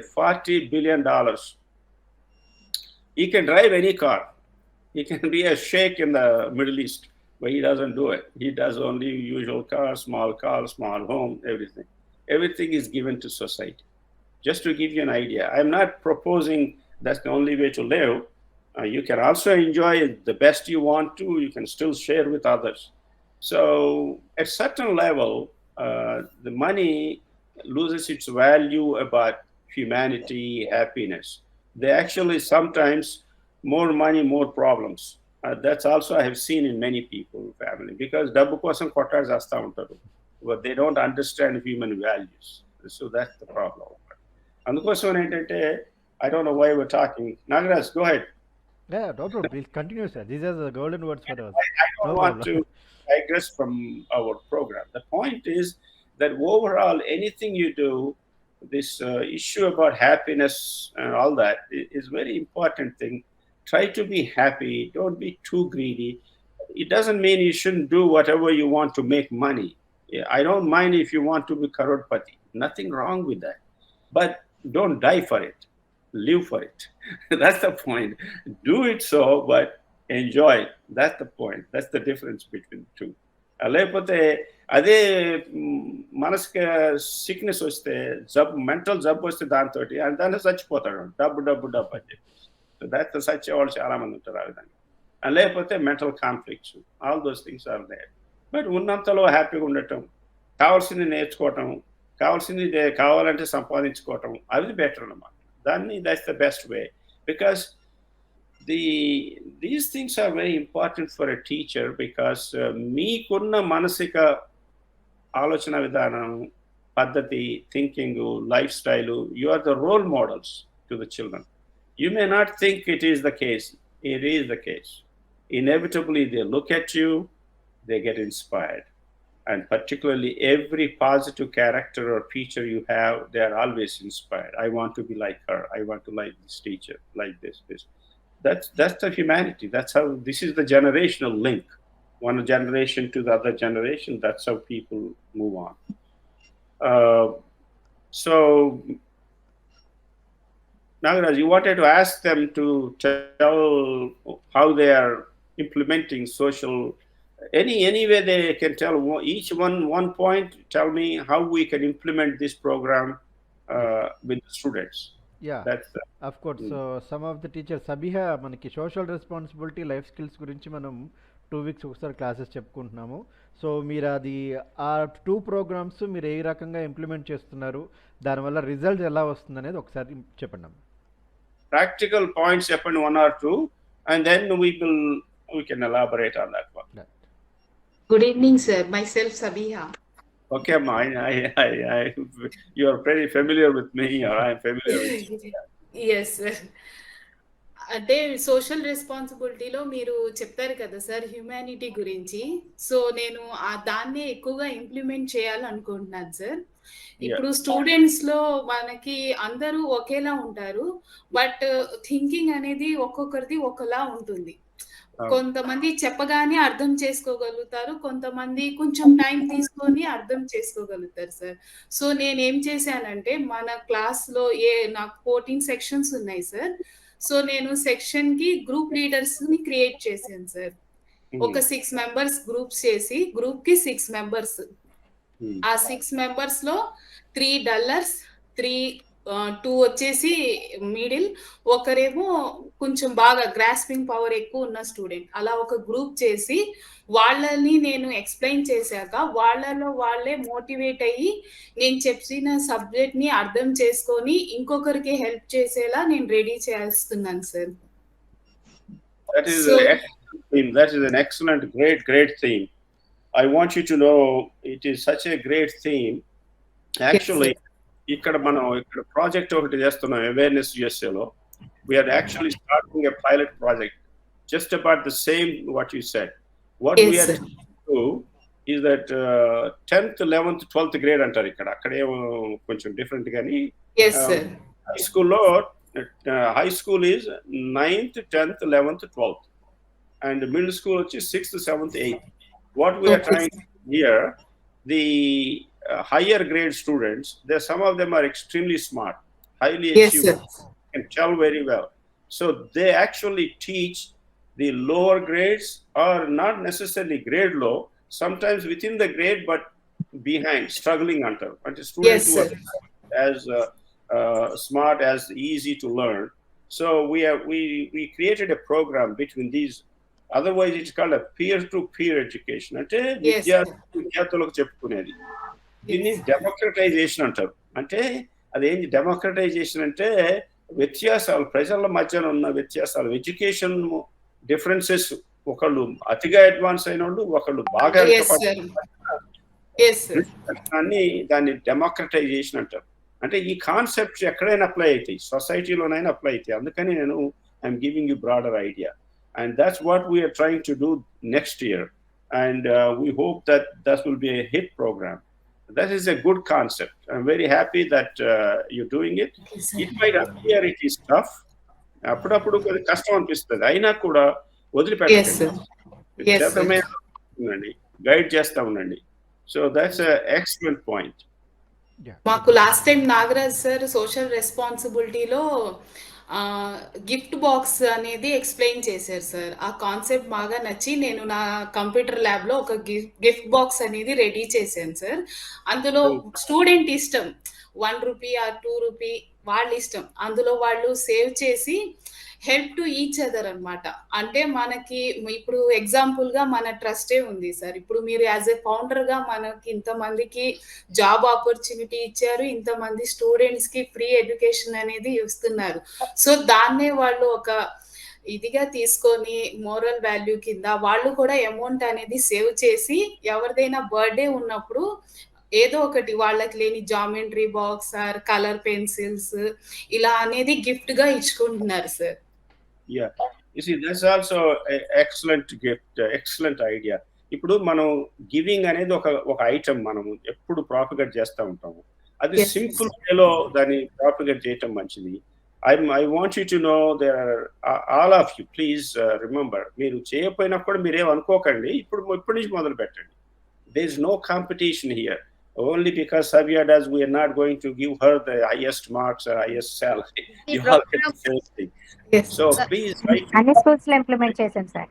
S2: He can drive any car. He can be a sheikh in the Middle East, but he doesn't do it. He does only usual car, small home, everything. Everything is given to society. Just to give you an idea, I'm not proposing that's the only way to live. You can also enjoy the best you want to. You can still share with others. So at certain level, the money loses its value about humanity, happiness. They actually sometimes more money, more problems. That's also I have seen in many people family because డబ్బు కోసం కొట్టాడు చేస్తూ ఉంటారు, but they don't understand human values. So that's the problem. అందుకోసం ఏంటంటే I don't know why we're talking. Nagaraj, go ahead.
S1: Yeah, no problem. Please continue, sir. These are the golden words for us.
S2: I don't want to digress from our program. The point is that overall, anything you do, this issue about happiness and all that is very important thing. Try to be happy. Don't be too greedy. It doesn't mean you shouldn't do whatever you want to make money. I don't mind if you want to be crorepati. Nothing wrong with that. But don't die for it. Live for it. That's the point. Do it so, but enjoy it. That's the point. That's the difference between the two. లేకపోతే అదే మనసుకి sickness వస్తే జబ్బు mental జబ్బు వస్తే దాంతో దాన్ని చచ్చిపోతాడు డబ్బు అని చెప్పి. సో దాట్ చచ్చేవాళ్ళు చాలా మంది ఉంటారు ఆ విధంగా. లేకపోతే mental conflicts, all those things are there. But ఉన్నంతలో హ్యాపీగా ఉండటం, కావాల్సింది నేర్చుకోవటం, కావాల్సింది కావాలంటే సంపాదించుకోవటం, అది బెటర్ అన్నమాట. That's the best way, because these things are very important for a teacher, because మీకున్న మానసిక ఆలోచన విధానం, పద్ధతి, thinking, life style, you are the role models to the children. You may not think it is the case. It is the case. Inevitably, they look at you, they get inspired. And particularly every positive character or teacher you have, they are always inspired. I want to be like her. I want to like this teacher, like this. That's the humanity. That's how, this is the generational link. One generation to the other generation, that's how people move on. So, Nagaraj, you wanted to ask them to tell how they are implementing social. Any way they can tell each one point, tell me how we can implement this program with the students.
S1: Yeah,
S2: That's
S1: of course. So some of the teachers, Sabiha, మనకి social responsibility life skills గురించి మనం 2 weeks ఒకసారి classes చెప్పుకుంటున్నాము. So మీరు అది ఆ 2 programmes మీరు ఏ రకంగా implement చేస్తున్నారు, దానివల్ల రిజల్ట్ ఎలా వస్తుంది అనేది ఒకసారి చెప్పండి.
S2: practical points happen 1 or 2, and then we can elaborate on that one.
S1: Yeah.
S5: Good evening, sir. Myself, Sabiha.
S2: Okay, you are very familiar with me, or I am familiar with you.
S5: Yes, sir. అంటే social రెస్పాన్సిబిలిటీలో మీరు చెప్పారు కదా sir humanity గురించి. So నేను దాన్నే ఎక్కువగా implement చేయాలనుకుంటున్నాను sir. ఇప్పుడు స్టూడెంట్స్ లో మనకి అందరూ ఒకేలా ఉంటారు, బట్ థింకింగ్ అనేది ఒక్కొక్కరిది ఒకలా ఉంటుంది. కొంతమంది చెప్పగానే అర్థం చేసుకోగలుగుతారు, కొంతమంది కొంచెం టైం తీసుకొని అర్థం చేసుకోగలుగుతారు సార్. సో నేనేం చేశానంటే మన క్లాస్ లో నాకు 14 సెక్షన్స్ ఉన్నాయి సార్. సో నేను సెక్షన్ కి గ్రూప్ లీడర్స్ ని క్రియేట్ చేశాను సార్. ఒక 6 మెంబర్స్ గ్రూప్స్ చేసి, గ్రూప్ కి 6 మెంబర్స్, ఆ 6 మెంబర్స్ లో 3 డల్లర్స్, 2 వచ్చేసి మిడిల్, ఒకరేమో కొంచెం బాగా గ్రాస్పింగ్ పవర్ ఎక్కువ ఉన్న స్టూడెంట్. అలా ఒక గ్రూప్ చేసి వాళ్ళని నేను ఎక్స్ప్లెయిన్ చేశాక వాళ్ళలో వాళ్ళే మోటివేట్ అయ్యి నేను చెప్పిన సబ్జెక్ట్ ని అర్థం చేసుకొని ఇంకొకరికి హెల్ప్ చేసేలా నేను రెడీ చేస్తున్నాను sir.
S2: That is an excellent, great theme. I want you to know it is such a great theme. Actually, ఇక్కడ ప్రాజెక్ట్ ఒకటి చేస్తున్నాం అవేర్నెస్ యుఎస్ఏలో. We are actually starting a pilot project just about the same what you said. What we are do is that 10th, 11th, 12th grade అంటారు ఇక్కడ, అక్కడే కొంచెం different కానీ high స్కూల్లో high school is 9th, 10th, 11th, 12th, and middle school వచ్చి 6th, 7th, 8th. What we are trying here, the higher grade students, some of them are extremely smart, highly achievable, can tell very well. So they actually teach the lower grades are not necessarily grade low, sometimes within the grade but behind, struggling under. But the students
S5: Yes,
S2: who
S5: sir.
S2: are as smart as easy to learn. So we created a program between these. Otherwise, it's called a peer-to-peer education. అంటే
S5: Yes, sir.
S2: విద్యార్థులకు చెప్పుకునేది. దీన్ని
S5: Yes.
S2: Democratisation అంటారు. అంటే అదేంటి democratisation అంటే వ్యత్యాసాలు, ప్రజల మధ్యన ఉన్న వ్యత్యాసాలు, ఎడ్యుకేషన్ డిఫరెన్సెస్, ఒకళ్ళు అతిగా అడ్వాన్స్ అయిన వాళ్ళు, ఒకళ్ళు బాగా
S5: Yes, sir. Yes, sir.
S2: దాన్ని డెమోక్రటైజేషన్ అంటారు. అంటే ఈ కాన్సెప్ట్స్ ఎక్కడైనా అప్లై అవుతాయి, సొసైటీలోనైనా అప్లై అవుతాయి. అందుకని నేను I'm giving you broader idea, and that's what we're trying to do next year, and we hope that will be a hit programme. That is a good concept. I'm very happy that you're doing it.
S5: Yes, sir.
S2: It might appear it is tough. అప్పుడప్పుడు కొద్దిగా కష్టం అనిపిస్తుంది, అయినా కూడా
S5: Yes, sir.
S2: వదిలిపెట్టండి,
S5: Yes, sir.
S2: ఉండండి, guide చేస్తా ఉండండి. So that's excellent point.
S5: మాకు last time Nagaraj sir social రెస్పాన్సిబిలిటీలో గిఫ్ట్ బాక్స్ అనేది ఎక్స్ప్లెయిన్ చేశారు సార్. ఆ కాన్సెప్ట్ బాగా నచ్చి నేను నా కంప్యూటర్ ల్యాబ్ లో ఒక గిఫ్ట్ బాక్స్ అనేది రెడీ చేశాను సార్. అందులో స్టూడెంట్ ఇష్టం, ₹1 ఆర్ ₹2 వాళ్ళ ఇష్టం. అందులో వాళ్ళు సేవ్ చేసి హెల్ప్ టు ఈచ్ అదర్ అన్నమాట. అంటే మనకి ఇప్పుడు ఎగ్జాంపుల్ గా మన ట్రస్టే ఉంది సార్. ఇప్పుడు మీరు యాజ్ ఎ ఫౌండర్ గా మనకి ఇంతమందికి జాబ్ ఆపర్చునిటీ ఇచ్చారు, ఇంతమంది స్టూడెంట్స్ కి ఫ్రీ ఎడ్యుకేషన్ అనేది ఇస్తున్నారు. సో దాన్నే వాళ్ళు ఒక ఇదిగా తీసుకొని మోరల్ వాల్యూ కింద వాళ్ళు కూడా అమౌంట్ అనేది సేవ్ చేసి ఎవరిదైనా బర్త్డే ఉన్నప్పుడు ఏదో ఒకటి వాళ్ళకి లేని geometry box or colour pencils ఇలా అనేది గిఫ్ట్ గా ఇచ్చుకుంటున్నారు sir.
S2: Yeah, you see, that's also an excellent gift, excellent idea. ఇప్పుడు మనం గివింగ్ అనేది ఒక ఐటమ్ మనం ఎప్పుడు ప్రాపగేట్ చేస్తూ ఉంటాము. అది
S5: Yes,
S2: సింపుల్ వేలో దాన్ని ప్రాపగేట్ చేయటం మంచిది. I want you to know there are all of you, please remember, మీరు చేయకపోయినా కూడా మీరేం అనుకోకండి, ఇప్పటి నుంచి మొదలు పెట్టండి. There is no competition here. Only because Savia does, we are not going to give her the highest marks or highest salary. You all get the same thing.
S5: Yes.
S2: So please, right?
S8: అన్ని schools లో implement చేశాం sir.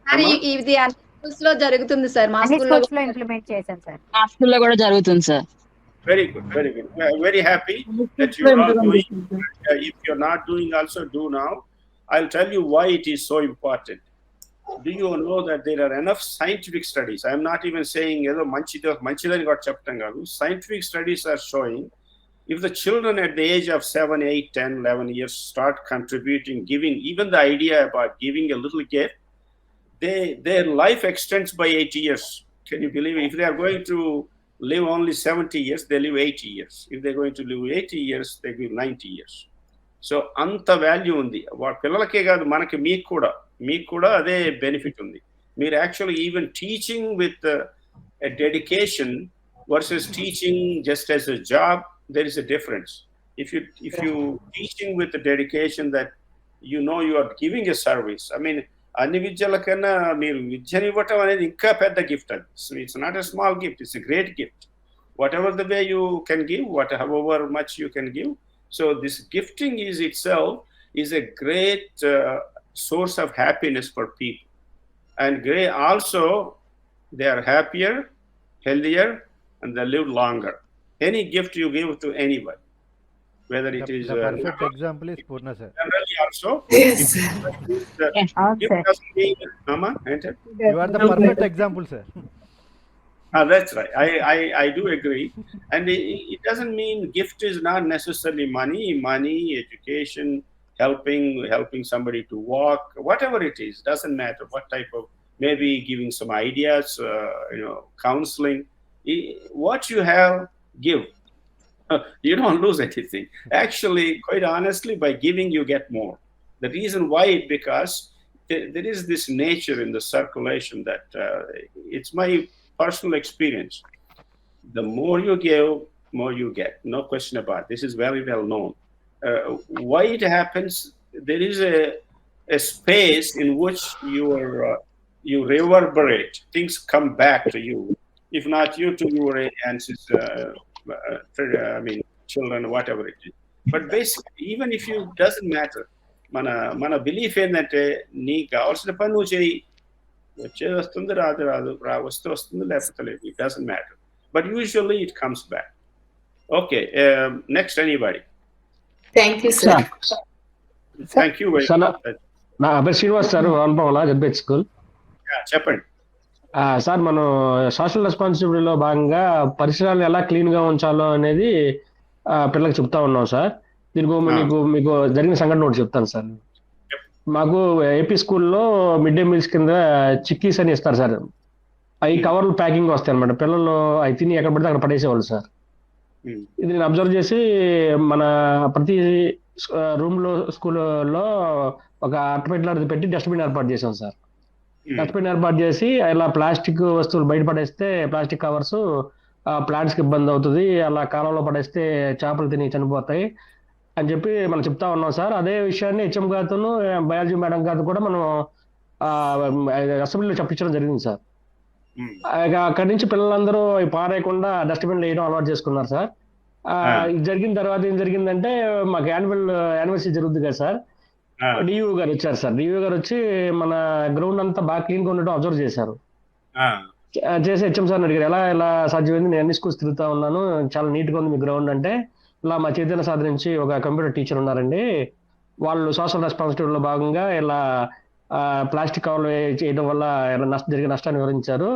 S4: Sir ఇది అన్ని schools లో జరుగుతుంది sir. మా
S8: అన్ని
S4: స్కూల్లో
S8: స్కూల్స్ లో ఇంప్లిమెంట్ చేశాం సార్.
S9: మా స్కూల్లో కూడా జరుగుతుంది sir.
S2: Very good, very good. We are very happy that you are all doing. If you're not doing, also do now. I'll tell you why it is so important. Do you know that there are enough scientific studies? I'm not even saying ఏదో మంచిదని కూడా చెప్తాం కాదు. Scientific studies are showing if the children at the age of 7, 8, 10, 11 years start contributing, giving, even the idea about giving a little gift, their life extends by 80 years. Can you believe it? If they are going to live only 70 years, they live 80 years. If they're going to live 80 years, they live 90 years. So అంత value ఉంది. పిల్లలకే కాదు, మనకి మీకు కూడా అదే benefit ఉంది. మీరు actually even teaching with dedication versus teaching just as a job, there is a difference. If you teaching with the dedication that you know you are giving a service, I mean, అన్ని విద్యల కన్నా మీరు విద్యను ఇవ్వటం అనేది ఇంకా పెద్ద gift. అది it's not a small gift, it's a great gift. whatever the way you can give, however much you can give. So this gifting is itself is a great source of happiness for people, and also they are happier, healthier, and they live longer. Any gift you give to anyone, whether it is
S1: the perfect example is Purna sir.
S2: Generally also,
S5: Yes.
S2: gift doesn't mean, Mama, enter.
S1: You are the perfect example sir.
S2: That's right. I do agree. And it doesn't mean gift is not necessarily money, education, helping somebody to walk, whatever it is, doesn't matter what type of, maybe giving some ideas, counseling. What you have, give. You don't lose anything. Actually, quite honestly, by giving you get more. The reason why, because there is this nature in the circulation that it's my personal experience. The more you give, more you get. No question about it. This is very well known. Why it happens? There is a space in which you reverberate. Things come back to you. If not you, to your ancestors, children, whatever it is. But basically, even if you doesn't matter, మన మన belief ఏంటంటే నీకు కావాల్సిన పని నువ్వు చేయి, వచ్చేది వస్తుంది, రాదు రాదు, వస్తే వస్తుంది, లేకపోతే లేదు, it doesn't matter, but usually it comes back. Okay, next anybody.
S5: Thank you sir.
S2: Thank you very much.
S9: నా పేరు శ్రీనివాస్ సార్, వన్పవల జడ్బెట్ స్కూల్.
S2: చెప్పండి
S9: సార్, మనం సోషల్ రెస్పాన్సిబిలిటీలో భాగంగా పరిసరాలను ఎలా క్లీన్ గా ఉంచాలో అనేది పిల్లలకు చెప్తా ఉన్నాం సార్. దీనికి మీకు జరిగిన సంఘటన ఒకటి చెప్తాను సార్. మాకు ఏపీ స్కూల్లో మిడ్ డే మీల్స్ కింద చిక్కీస్ అని ఇస్తారు సార్. అవి కవర్లు ప్యాకింగ్ వస్తాయి అనమాట. పిల్లలు అవి తిని ఎక్కడ పడితే అక్కడ పడేసేవాళ్ళు సార్. ఇది నేను అబ్జర్వ్ చేసి మన ప్రతి రూమ్లో స్కూల్లో ఒక అట్టపెట్టలాంటిది పెట్టి డస్ట్బిన్ ఏర్పాటు చేసాం సార్. డస్ట్బిన్ ఏర్పాటు చేసి ఇలా ప్లాస్టిక్ వస్తువులు బయట పడేస్తే ప్లాస్టిక్ కవర్స్ ప్లాంట్స్కి ఇబ్బంది అవుతుంది, అలా కాలంలో పడేస్తే చేపలు తిని చనిపోతాయి అని చెప్పి మనం చెప్తా ఉన్నాం సార్. అదే విషయాన్ని హెచ్ఎం గారితోనూ బయాలజీ మేడం గారితో కూడా మనం అసెంబ్లీలో చెప్పించడం జరిగింది సార్. అక్కడి నుంచి పిల్లలందరూ పారేయకుండా డస్ట్బిన్ వేయడం అలవాటు చేసుకున్నారు సార్. ఇది జరిగిన తర్వాత ఏం జరిగిందంటే, మాకు యానివర్సరీ జరుగుతుంది కదా సార్, డియూ గారు వచ్చారు సార్. డియూ గారు వచ్చి మన గ్రౌండ్ అంతా బాగా క్లీన్ గా ఉండటం అబ్జర్వ్ చేశారు. చేసి హెచ్ఎం సార్ అడిగారు, ఎలా సాధ్యమైంది, నేను అన్ని స్కూల్స్ తిరుగుతా ఉన్నాను, చాలా నీట్ గా ఉంది మీ గ్రౌండ్ అంటే, ఇలా మా చైతన్య సాధన నుంచి ఒక కంప్యూటర్ టీచర్ ఉన్నారండి, వాళ్ళు సోషల్ రెస్పాన్సిబిలిటీలో భాగంగా ఇలా ప్లాస్టిక్ కవర్లు చేయడం వల్ల జరిగే నష్టాన్ని వివరించారు,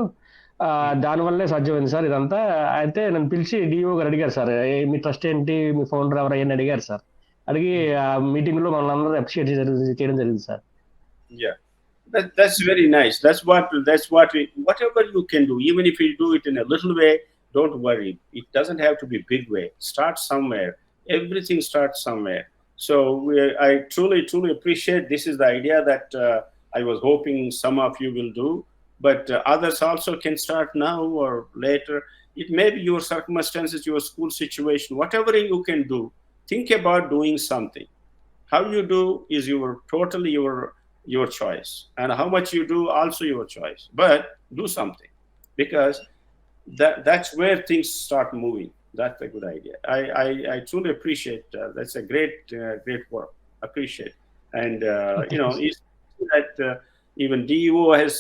S9: దానివల్లే సాధ్యమైంది సార్ ఇదంతా. అయితే నన్ను పిలిచి డిఓ గారు అడిగారు సార్, మీ ట్రస్ట్ ఏంటి, మీ ఫౌండర్ ఎవరు అని అడిగారు సార్. అడిగి ఆ మీటింగ్ లో మమ్మల్ని అందరూ అప్రిషియేట్ చేయడం జరిగింది sir.
S2: That's very nice. That's what whatever you can do, even if you do it in a little way, don't worry. It doesn't have to be big way. Start somewhere. Everything starts somewhere. So I truly appreciate. This is the idea that I was hoping some of you will do, but others also can start now or later. It may be your circumstances, your school situation, whatever you can do. Think about doing something. How you do is totally your choice, and how much you do also your choice, but do something, because that's where things start moving. That's a good idea. I truly appreciate that's a great work. Appreciate. And it's that even DEO has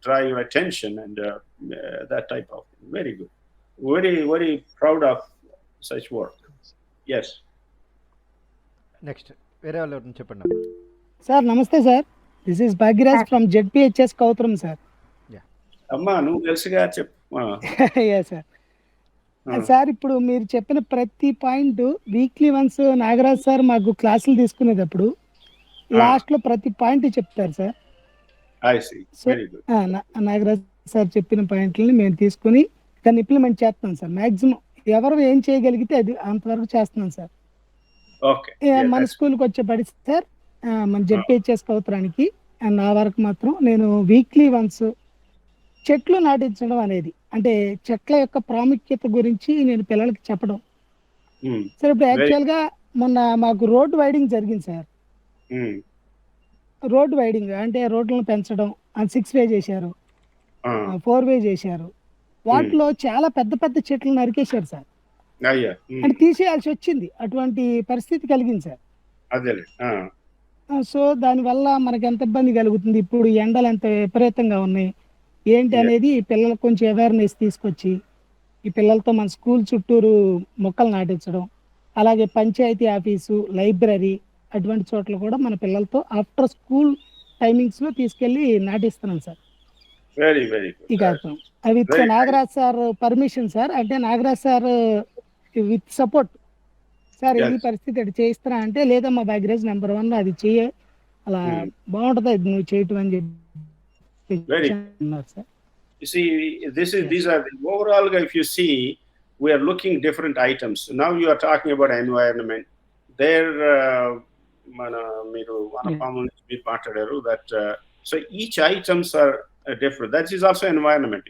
S2: draw your attention and that type of thing. Very good. Very proud of such work. Yes.
S1: Next వేరే వాళ్ళు ఎవరిని చెప్పండి.
S10: Sir నమస్తే sir, this is Bhagyaraj from ZPHS Kowthram sir.
S2: అమ్మా నువ్వు తెలుసుగా చెప్పు.
S10: Sir sir ఇప్పుడు మీరు చెప్పిన ప్రతి point weekly once Nagaraj sir మాకు క్లాసులు తీసుకునేటప్పుడు లాస్ట్ లో ప్రతి పాయింట్ చెప్తారు సార్. నాగరాజ్ సార్ చెప్పిన పాయింట్లని మేము తీసుకుని దాన్ని ఇంప్లిమెంట్ చేస్తాం సార్. మాక్సిమం ఎవరు ఏం చేయగలిగితే అది అంతవరకు చేస్తున్నాం సార్. మన స్కూల్కి వచ్చేపడి సార్ మన జెడ్పిహెచ్ఎస్ కౌత్రానికి నా వరకు మాత్రం నేను వీక్లీ వన్స్ చెట్లు నాటించడం అనేది, అంటే చెట్ల యొక్క ప్రాముఖ్యత గురించి నేను పిల్లలకి చెప్పడం సార్. ఇప్పుడు యాక్చువల్ గా మొన్న మాకు రోడ్ వైడింగ్ జరిగింది సార్. రోడ్ వైడింగ్ అంటే రోడ్లను పెంచడం, 6 వే చేశారు, 4 వే చేశారు. వాటిలో చాలా పెద్ద పెద్ద చెట్లు నరికేశారు సార్. అంటే తీసేయాల్సి వచ్చింది, అటువంటి పరిస్థితి కలిగింది సార్. సో దానివల్ల మనకి ఎంత ఇబ్బంది కలుగుతుంది, ఇప్పుడు ఎండలు ఎంత విపరీతంగా ఉన్నాయి ఏంటి అనేది పిల్లలకు కొంచెం అవేర్నెస్ తీసుకొచ్చి ఈ పిల్లలతో మన స్కూల్ చుట్టూరు మొక్కలు నాటించడం, అలాగే పంచాయతీ ఆఫీసు, లైబ్రరీ అటువంటి చోట్ల కూడా మన పిల్లలతో ఆఫ్టర్ స్కూల్ టైమింగ్స్ లో తీసుకెళ్లి నాటిస్తున్నాం సార్. ఇక అవి నాగరాజ్ సార్ పర్మిషన్ సార్, అంటే Nagaraj sir with support sir ఈ పరిస్థితి అది చేయిస్తున్నా అంటే, లేదా మా భాగ్యరాజ్ నెంబర్ 1 అది చెయ్యి, అలా బాగుంటది అది నువ్వు చేయటం అని చెప్పి.
S2: You see, these are overall. If you see, we are looking different items. Now you are talking about environment. There, that so each items are different. That is also environment.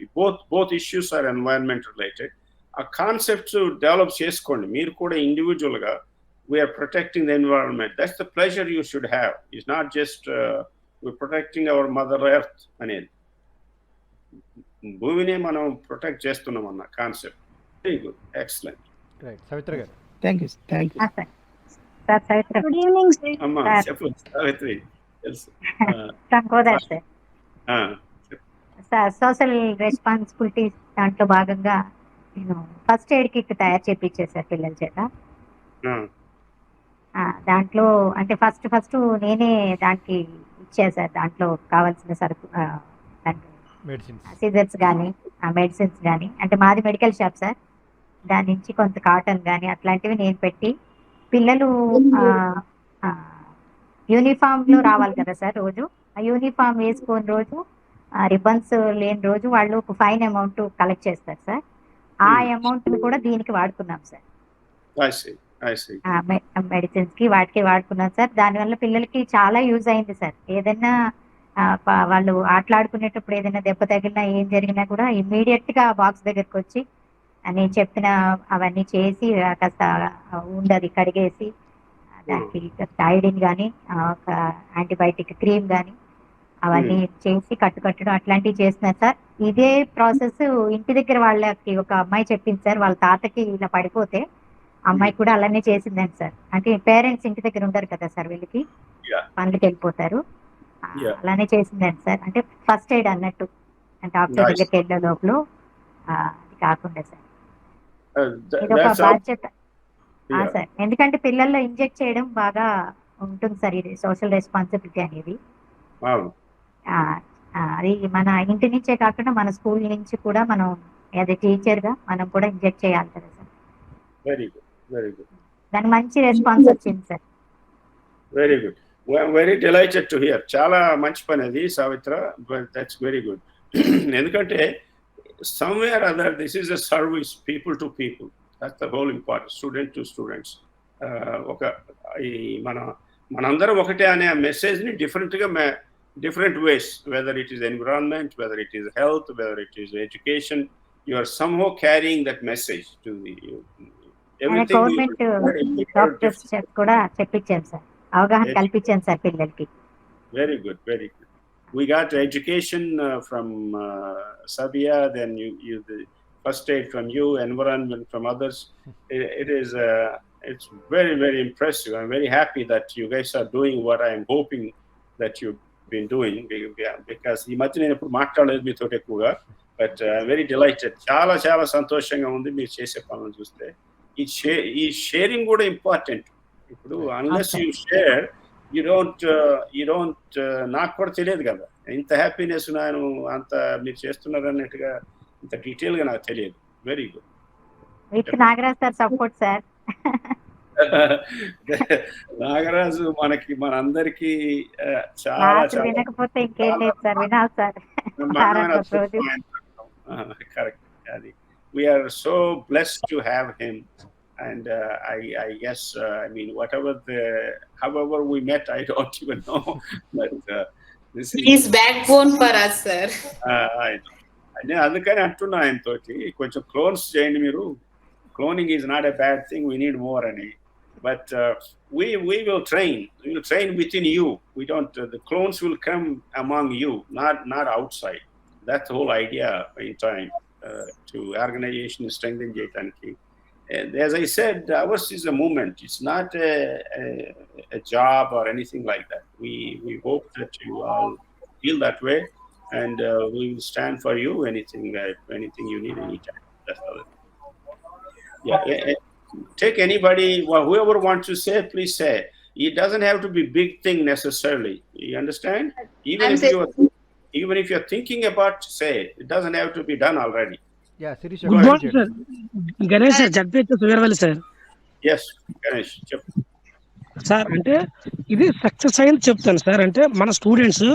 S2: Both issues are environment related. A concept to develop cheskondi. Meer kuda individual ga we are protecting the environment. That's the pleasure you should have. It's not just we're protecting our mother earth అనేది. భూమిని మనం protect చేస్తున్నాం అన్న concept. Very good, excellent.
S1: Right, Savitra గారు.
S10: Thank you.
S8: Sir Savitri good evening
S2: అమ్మా
S8: sir
S2: చెప్పు సావిత్రి తెలుసు.
S8: Godavari sir
S2: ఆ,
S8: సార్ సోషల్ రెస్పాన్సిబిలిటీ దాంట్లో భాగంగా నేను ఫస్ట్ ఎయిడ్ కిట్ తయారు చేయించాను సార్ పిల్లల చేత.
S2: ఆ,
S8: దాంట్లో అంటే ఫస్ట్ నేనే దానికి ఇచ్చాను సార్. దాంట్లో కావాల్సిన సరుకు
S1: మెడిసిన్స్.
S8: సిజర్స్ కానీ మెడిసిన్స్ కానీ, అంటే మాది మెడికల్ షాప్ సార్, దాని నుంచి కొంత కాటన్ కానీ అట్లాంటివి నేను పెట్టి, పిల్లలు యూనిఫామ్ లో రావాలి కదా సార్ రోజు, ఆ యూనిఫామ్ వేసుకొని రోజు రిబ్బన్స్ లేని రోజు వాళ్ళు ఒక ఫైన్ అమౌంట్ కలెక్ట్ చేస్తారు సార్. ఆ అమౌంట్ కూడా దీనికి వాడుకున్నాం సార్.
S2: I see.
S8: మెడిసిన్స్ కి వాటికి వాడుకున్నాం సార్. దానివల్ల పిల్లలకి చాలా యూజ్ అయింది సార్. ఏదైనా వాళ్ళు ఆటలాడుకునేటప్పుడు ఏదైనా దెబ్బ తగిలినా ఏం జరిగినా కూడా ఇమ్మీడియట్ గా బాక్స్ దగ్గరకు వచ్చి నేను చెప్పిన అవన్నీ చేసి కాస్త ఉండది కడిగేసి దానికి ఐడిన్ కానీ ఒక యాంటీబయాటిక్ క్రీమ్ కానీ అవన్నీ చేసి కట్టడం అట్లాంటివి చేస్తున్నారు సార్. ఇదే ప్రాసెస్ ఇంటి దగ్గర వాళ్ళకి ఒక అమ్మాయి చెప్పింది సార్. వాళ్ళ తాతకి ఇలా పడిపోతే అమ్మాయి కూడా అలానే చేసిందండి సార్. అంటే పేరెంట్స్ ఇంటి దగ్గర ఉంటారు కదా సార్, వీళ్ళకి పనులకి వెళ్ళిపోతారు, అలానే చేసిందండి సార్. అంటే ఫస్ట్ ఎయిడ్ అన్నట్టు, అంటే డాక్టర్ దగ్గరికి వెళ్ళే లోపల అది కాకుండా సార్ ఇది ఒక బాధ్యత సార్. ఎందుకంటే పిల్లల్లో ఇంజెక్ట్ చేయడం బాగా ఉంటుంది సార్, ఇది సోషల్ రెస్పాన్సిబిలిటీ అనేది. అది మన ఇంటి నుంచే కాకుండా మన స్కూల్ నుంచి కూడా మనం యాజ్ ఎ టీచర్ గా మనం కూడా ఇంజెక్ట్ చేయాలి కదా సార్.
S2: Very good.
S8: దాని మంచి రెస్పాన్స్ వచ్చింది sir.
S2: Very good. Well, I'm very delighted to hear. చాలా మంచి పని అది Savitri, but that's very good. ఎందుకంటే somewhere or other this is a service people to people. That's the whole important. Student to students. ఒక ఈ మనందరం ఒకటే అనే మెసేజ్ ని different ways, whether it is environment, whether it is health, whether it is education, you are somehow carrying that message to the
S8: government doctors కూడా చెప్పించాం sir, అవగాహన కల్పించాం sir పిల్లలకి.
S2: Very good. We got education from Sabia, then you the first aid from you, environment from others. It's very, very impressive. I'm very happy that you guys are doing what I am hoping that you've been doing, because ఈ మధ్య నేను ఎప్పుడు మాట్లాడలేదు మీతో ఎక్కువగా, but I'm very delighted. చాలా చాలా సంతోషంగా ఉంది మీరు చేసే పనులు చూస్తే. ఈ షేరింగ్ కూడా ఇంపార్టెంట్. ఇప్పుడు unless you share you don't నాకు కూడా తెలియదు కదా ఇంత హ్యాపీనెస్ నేను అంత మీరు చేస్తున్నారు అన్నట్టుగా ఇంత డీటెయిల్ గా నాకు తెలియదు. Very good.
S8: With Nagaraj sir support sir.
S2: Nagaraju మనందరికి చాలా
S8: వినకపోతే ఇంకేం లేదు సార్, వినాలి సార్.
S2: కరెక్ట్. అది we are so blessed to have him, and I guess I mean however we met I don't even know, but this
S5: is backbone for us sir.
S2: నేను అందుకని అంటున్నా ఆయనతోటి కొంచెం క్లోన్స్ చేయండి మీరు. Cloning is not a bad thing, we need more అని. But we will train within you. We don't the clones will come among you, not outside. That's the whole idea in time. To organization strengthen చేయడానికి. And as I said, ours is a movement. It's not a job or anything like that. We hope that you all feel that way, and we will stand for you anything you need anytime. That's all. Yeah. Take anybody, whoever wants to say, please say. It doesn't have to be big thing necessarily. You understand? Even if you're thinking about to say, it doesn't have to be done already.
S1: Yeah, Sirish.
S10: Good morning, sir. Ganesh sir, Jadpet Sugarvalli sir.
S2: Yes, Ganesh.
S10: Sir అంటే ఇది success అయింది చెప్తాను sir. అంటే మన students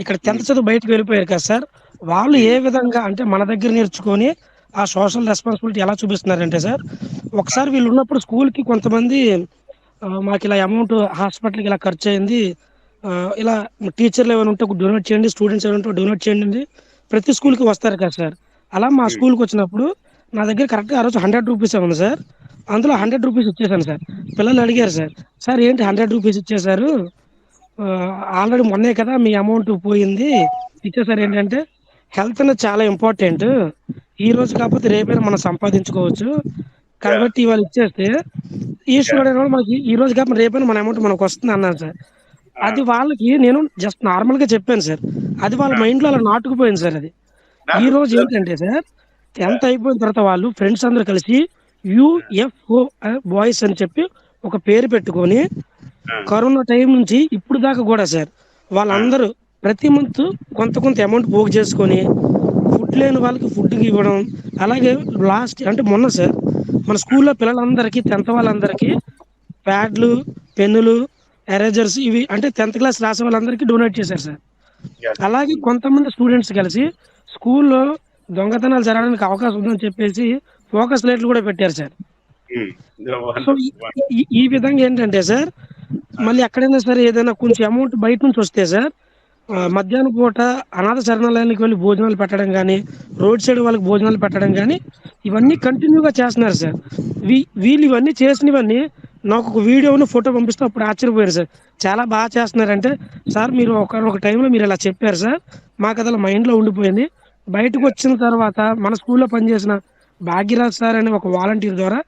S10: ఇక్కడ 10th చదువు బయటకు వెళ్ళిపోయారు కదా సార్, వాళ్ళు ఏ విధంగా అంటే మన దగ్గర నేర్చుకొని ఆ సోషల్ రెస్పాన్సిబిలిటీ ఎలా చూపిస్తున్నారంటే సార్, ఒకసారి వీళ్ళు ఉన్నప్పుడు స్కూల్కి కొంతమంది మాకు ఇలా అమౌంట్ హాస్పిటల్కి ఇలా ఖర్చు అయింది, ఇలా టీచర్లు ఏమైనా ఉంటే డొనేట్ చేయండి, స్టూడెంట్స్ ఏమైనా ఉంటే డొనేట్ చేయండి అని ప్రతి స్కూల్కి వస్తారు కదా సార్. అలా మా స్కూల్కి వచ్చినప్పుడు నా దగ్గర కరెక్ట్గా ఆ రోజు 100 రూపీస్ ఉంది సార్. అందులో 100 రూపీస్ ఇచ్చేసాను సార్. పిల్లలు అడిగారు సార్ ఏంటి 100 రూపీస్ ఇచ్చేసారు, ఆల్రెడీ మొన్నే కదా మీ అమౌంట్ పోయింది ఇచ్చేసారు. ఏంటంటే హెల్త్ అనేది చాలా ఇంపార్టెంట్, ఈ రోజు కాకపోతే రేపైనా మనం సంపాదించుకోవచ్చు కాబట్టి ఇవాళ ఇచ్చేస్తే
S11: ఈశ్వరుడు అనేవాడు మనకి ఈ రోజు కాకపోతే రేపైనా మన అమౌంట్ మనకు వస్తుంది అన్నారు సార్. అది వాళ్ళకి నేను జస్ట్ నార్మల్ గా చెప్పాను సార్. అది వాళ్ళ మైండ్ లో అలా నాటుకుపోయింది సార్. అది ఈ రోజు ఏంటంటే సార్ 10th అయిపోయిన తర్వాత వాళ్ళు ఫ్రెండ్స్ అందరూ కలిసి UFO బాయ్స్ అని చెప్పి ఒక పేరు పెట్టుకొని కరోనా టైం నుంచి ఇప్పుడు దాకా కూడా సార్ వాళ్ళందరూ ప్రతి మంత్ కొంత అమౌంట్ పోగు చేసుకొని ఫుడ్ లేని వాళ్ళకి ఫుడ్ ఇవ్వడం. అలాగే లాస్ట్ అంటే మొన్న సార్ మన స్కూల్లో పిల్లలందరికీ 10th వాళ్ళందరికీ ప్యాడ్లు, పెన్నులు, ఎరేజర్స్ ఇవి అంటే 10th క్లాస్ రాసే వాళ్ళందరికీ డొనేట్ చేశారు సార్. అలాగే కొంతమంది స్టూడెంట్స్ కలిసి స్కూల్లో దొంగతనాలు జరగడానికి అవకాశం ఉందని చెప్పేసి ఫోకస్ లైట్లు కూడా పెట్టారు సార్. సో ఈ విధంగా ఏంటంటే సార్ మళ్ళీ ఎక్కడైనా సరే ఏదైనా కొంచెం అమౌంట్ బయట నుంచి వస్తే సార్ మధ్యాహ్నం పూట అనాథ శరణాలయానికి వెళ్ళి భోజనాలు పెట్టడం కానీ, రోడ్ సైడ్ వాళ్ళకి భోజనాలు పెట్టడం కానీ ఇవన్నీ కంటిన్యూగా చేస్తున్నారు సార్. వీళ్ళు ఇవన్నీ చేసినవన్నీ నాకు ఒక వీడియోను ఫోటో పంపిస్తే అప్పుడు ఆశ్చర్యపోయారు సార్. చాలా బాగా చేస్తున్నారంటే సార్ మీరు ఒక టైంలో మీరు ఇలా చెప్పారు సార్, మాకు అసలు మైండ్లో ఉండిపోయింది. బయటకు వచ్చిన తర్వాత మన స్కూల్లో పనిచేసిన భాగ్యరాజ్ సార్ అనే ఒక వాలంటీర్ ద్వారా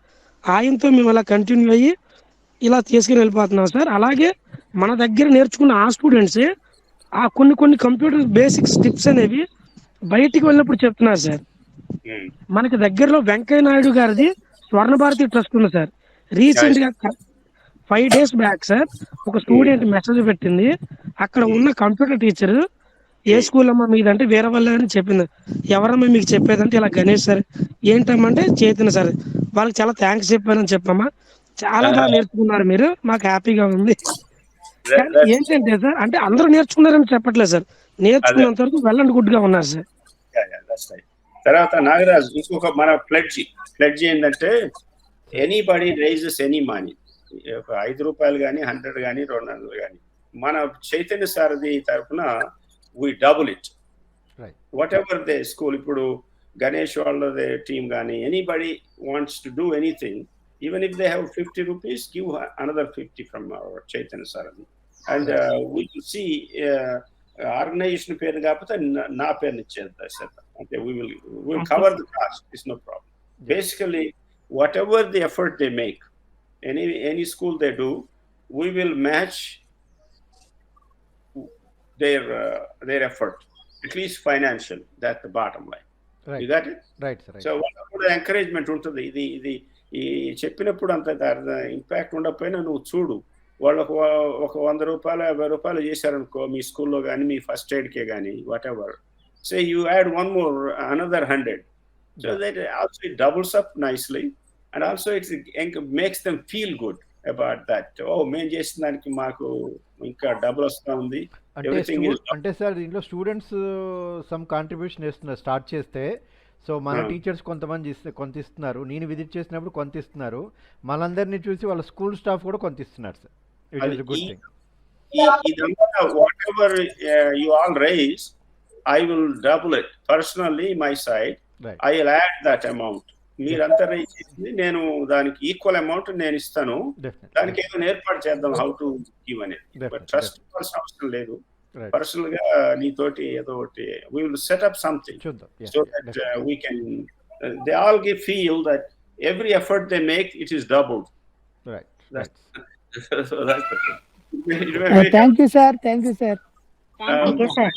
S11: ఆయనతో మేము అలా కంటిన్యూ అయ్యి ఇలా తీసుకుని వెళ్ళిపోతున్నాం సార్. అలాగే మన దగ్గర నేర్చుకున్న ఆ స్టూడెంట్సే ఆ కొన్ని కంప్యూటర్ బేసిక్స్ టిప్స్ అనేవి బయటికి వెళ్ళినప్పుడు చెప్తున్నారు సార్. మనకి దగ్గరలో వెంకయ్య నాయుడు గారిది స్వర్ణ భారతి ట్రస్ట్ ఉంది సార్. రీసెంట్ గా 5 days బ్యాక్ సార్ ఒక స్టూడెంట్ మెసేజ్ పెట్టింది. అక్కడ ఉన్న కంప్యూటర్ టీచర్ ఏ స్కూల్ అమ్మా మీదంటే వేరే వాళ్ళ అని చెప్పింది. ఎవరమ్మా మీకు చెప్పేదంటే ఇలా గణేష్ సార్. ఏంటమ్మా అంటే చైతన్య సార్. వాళ్ళకి చాలా థ్యాంక్స్ చెప్పానని చెప్పమ్మా. చాలా బాగా నేర్చుకున్నారు మీరు, మాకు హ్యాపీగా ఉంది. ఏంటంటే సార్ అంటే అందరూ నేర్చుకున్నారని చెప్పట్లేదు సార్, నేర్చుకున్నంత వరకు వెల్ అండ్ గుడ్ గా ఉన్నారు సార్.
S2: తర్వాత నాగరాజ్ ఇంకొక మన ప్లెడ్జ్ ఏంటంటే ఎనీబడి రైజెస్ ఎనీ మనీ, ఒక 5 రూపాయలు కానీ 100 కానీ 200 కానీ మన చైతన్య సారథి తరఫున we double it.
S1: Right.
S2: Whatever the school, ఇప్పుడు గణేష్ వాళ్ళ టీమ్ కానీ anybody wants to do anything, even if they have 50 rupees, give another 50 from our Chaitanya Saradi. And we will see organization పేరు కాకపోతే నా పేరుని ఇచ్చేద్దాం సార్. అంటే we will cover the cost. It's no problem. Basically, whatever the effort they make, any school they do, we will match their effort, at least financial. That's the bottom line.
S1: Right.
S2: You got it?
S1: Right, sir.
S2: So what encouragement ఉంటుంది. ఇది చెప్పినప్పుడు అంత impact ఉండకపోయినా నువ్వు చూడు, వాళ్ళకు ఒక 100 రూపాయలు 50 రూపాయలు చేశారనుకో మీ స్కూల్లో కానీ మీ ఫస్ట్ ఎయిడ్కే కానీ whatever, so you add one more another 100, so that also it doubles up nicely and also it's makes them feel good about that. ఓ మేము చేసిన దానికి మాకు ఇంకా డబుల్ వస్తూ ఉంది.
S1: అంటే సార్ దీంట్లో స్టూడెంట్స్ సమ్ కాంట్రిబ్యూషన్ చేస్తున్నారు స్టార్ట్ చేస్తే. సో మన టీచర్స్ కొంతమంది కొంత ఇస్తున్నారు, నేను విజిట్ చేసినప్పుడు కొంత ఇస్తున్నారు, మనందరినీ చూసి వాళ్ళ స్కూల్ స్టాఫ్ కూడా కొంత ఇస్తున్నారు sir. It is good thing.
S2: ఇదంతా whatever you all raise, I will double it personally my side. I will add that amount. మీరంతా రైజ్ చేసింది నేను దానికి ఈక్వల్ అమౌంట్ నేను ఇస్తాను. దానికి ఏదో ఏర్పాటు చేద్దాం హౌ టు గివ్ అనేది. బట్ ట్రస్ట్ ఇవ్వాల్సిన అవసరం లేదు. పర్సనల్ గా నీతోటి ఏదో ఒకటి we will set up something so that we can they all give feel that every effort they make it is doubled.
S1: Right.
S2: So that's the
S10: thing. Thank you sir. Thank you sir.
S5: Thank you sir.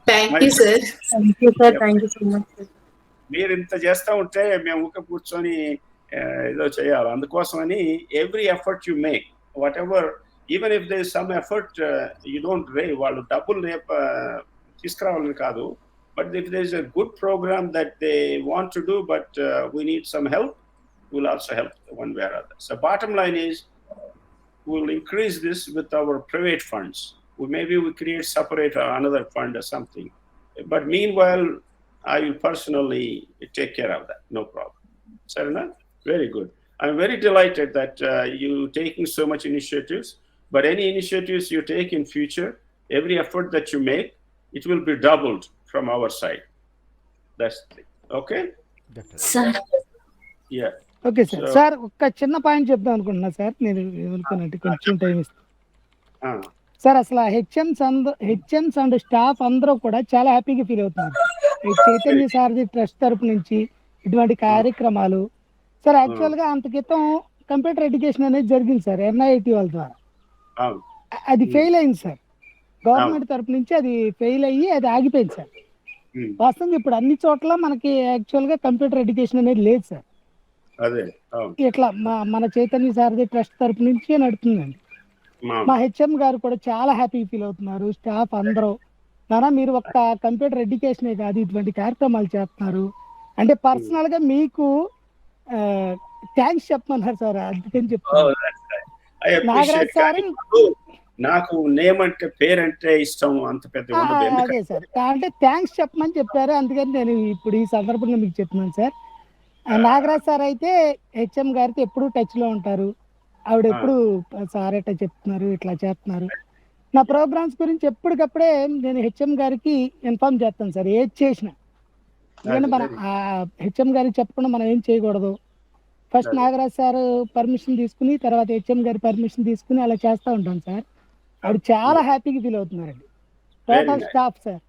S5: Thank you sir.
S6: Thank you sir. Thank you so much sir.
S2: మీరు ఇంత చేస్తూ ఉంటే మేము ఊక కూర్చొని ఏదో చేయాలి. అందుకోసమని every effort you make, what ever, even if there is some effort, you don't raise వాళ్ళు డబ్బులు తీసుకురావాలని కాదు, but if there is a good program that they want to do but we need some help, we will also help one way or other. So bottom line is we will increase this with our private funds. Maybe we create separate another fund or something, but meanwhile I will personally take care of that, no problem. Sarana, very good. I'm very delighted that you taking so much initiatives. But any initiatives you take in future, every effort that you make, it will be doubled from our side. That's the thing. Okay?
S6: Sir.
S2: Yeah.
S10: Okay, sir. Sir, ఒక చిన్న point చెప్దాం అనుకుంటున్నా sir. నేను ఏమనుకున్నానంటే కొంచెం time ఇస్తాను. Sir అసలు HMs and staff అందరూ కూడా చాలా హ్యాపీగా ఫీల్ అవుతున్నారు. చైతన్య సారథి ట్రస్ట్ తరపు నుంచి ఇటువంటి కార్యక్రమాలు సార్ యాక్చువల్గా అంత క్రితం కంప్యూటర్ ఎడ్యుకేషన్ అనేది జరిగింది సార్ NIT వాళ్ళ ద్వారా.
S2: అవును.
S10: అది ఫెయిల్ అయింది సార్. గవర్నమెంట్ తరపు నుంచి అది ఫెయిల్ అయ్యి అది ఆగిపోయింది సార్. వాస్తవంగా ఇప్పుడు అన్ని చోట్ల మనకి యాక్చువల్గా కంప్యూటర్ ఎడ్యుకేషన్ అనేది లేదు సార్.
S2: అదే అవును.
S10: ఇట్లా మన చైతన్య సారథి ట్రస్ట్ తరపు నుంచి నడుతుందండి. మా హెచ్ఎం గారు కూడా చాలా హ్యాపీ ఫీల్ అవుతున్నారు. స్టాఫ్ అందరూ నానా మీరు ఒక్క కంప్యూటర్ ఎడ్యుకేషనే కాదు ఇటువంటి కార్యక్రమాలు చేస్తున్నారు అంటే పర్సనల్ గా మీకు థ్యాంక్స్ చెప్పమన్నారు సార్. అందుకని చెప్తాను. నాగరాజ్ సార్
S2: నాకు నేమ్ అంటే పేరంటే ఇష్టం అంత పెద్ద
S10: అదే సార్ అంటే థ్యాంక్స్ చెప్పమని చెప్పారు. అందుకని నేను ఇప్పుడు ఈ సందర్భంగా మీకు చెప్తున్నాను సార్. నాగరాజ్ సార్ అయితే హెచ్ఎం గారితో ఎప్పుడు టచ్ లో ఉంటారు. ఆవిడ ఎప్పుడు సార్ ఎట్లా చెప్తున్నారు ఇట్లా చేస్తున్నారు. నా ప్రోగ్రామ్స్ గురించి ఎప్పటికప్పుడే నేను హెచ్ఎం గారికి ఇన్ఫార్మ్ చేస్తాను సార్. ఏది చేసినా ఎందుకంటే మన హెచ్ఎం గారికి చెప్పకుండా మనం ఏం చేయకూడదు. ఫస్ట్ నాగరాజ్ సార్ పర్మిషన్ తీసుకుని తర్వాత హెచ్ఎం గారి పర్మిషన్ తీసుకుని అలా చేస్తూ ఉంటాం సార్. ఆవిడ చాలా హ్యాపీగా ఫీల్ అవుతున్నారండి. Total staff sir.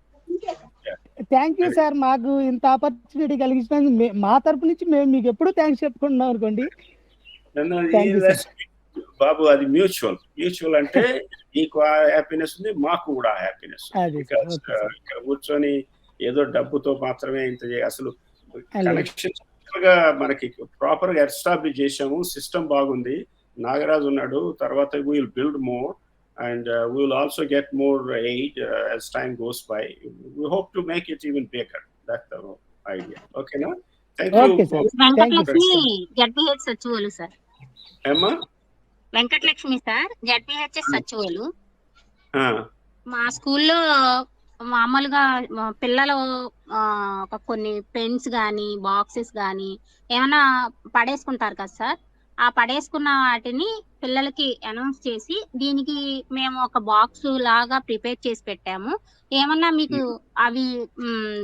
S10: Thank you sir. మాకు ఇంత ఆపర్చునిటీ కలిగించినందుకు మా తరపు నుంచి మేము మీకు ఎప్పుడు థ్యాంక్స్ చెప్పుకుంటున్నాం అనుకోండి.
S2: బాబు అది మ్యూచువల్ అంటే మీకు హ్యాపీనెస్ ఉంది, మాకు కూడా హ్యాపీనెస్. ఇక్కడ కూర్చొని ఏదో డబ్బుతో మాత్రమే ఇంత అసలు కనెక్షన్ గా మనకి ప్రాపర్ గా ఎస్టాబ్లిష్ చేసాము. సిస్టమ్ బాగుంది. నాగరాజు ఉన్నాడు. తర్వాత will build more and we will also get more aid as time goes by. We hope to make it even bigger. That's the idea. Okay, no? Thank you.
S12: Venkatalakshmi ZPH సచివాలు sir.
S2: ఏమ్మా?
S12: Venkatalakshmi sir ZPH సచివాలు. మా స్కూల్లో మామూలుగా పిల్లలు కొన్ని pens కానీ boxes కానీ ఏమైనా పడేసుకుంటారు కదా సార్. ఆ పడేసుకున్న వాటిని పిల్లలకి అనౌన్స్ చేసి దీనికి మేము ఒక బాక్స్ లాగా ప్రిపేర్ చేసి పెట్టాము. ఏమన్నా మీకు అవి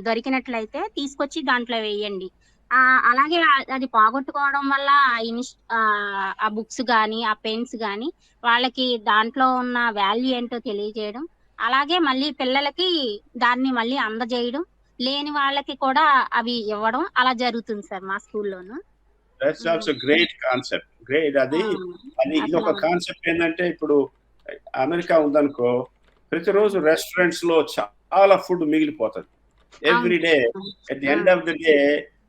S12: దొరికినట్లయితే తీసుకొచ్చి దాంట్లో వేయండి. అలాగే అది పోగొట్టుకోవడం వల్ల ఆ బుక్స్ కానీ ఆ పెన్స్ కానీ వాళ్ళకి దాంట్లో ఉన్న వాల్యూ ఏంటో తెలియజేయడం, అలాగే మళ్ళీ పిల్లలకి దాన్ని మళ్ళీ అందజేయడం, లేని వాళ్ళకి కూడా అవి ఇవ్వడం అలా జరుగుతుంది సార్ మా స్కూల్లోను.
S2: That's also great concept. Great. అది ఇది ఒక కాన్సెప్ట్ ఏంటంటే ఇప్పుడు అమెరికా ఉందనుకో ప్రతిరోజు రెస్టారెంట్స్ లో చాలా ఫుడ్ మిగిలిపోతుంది. Every day at the end of the day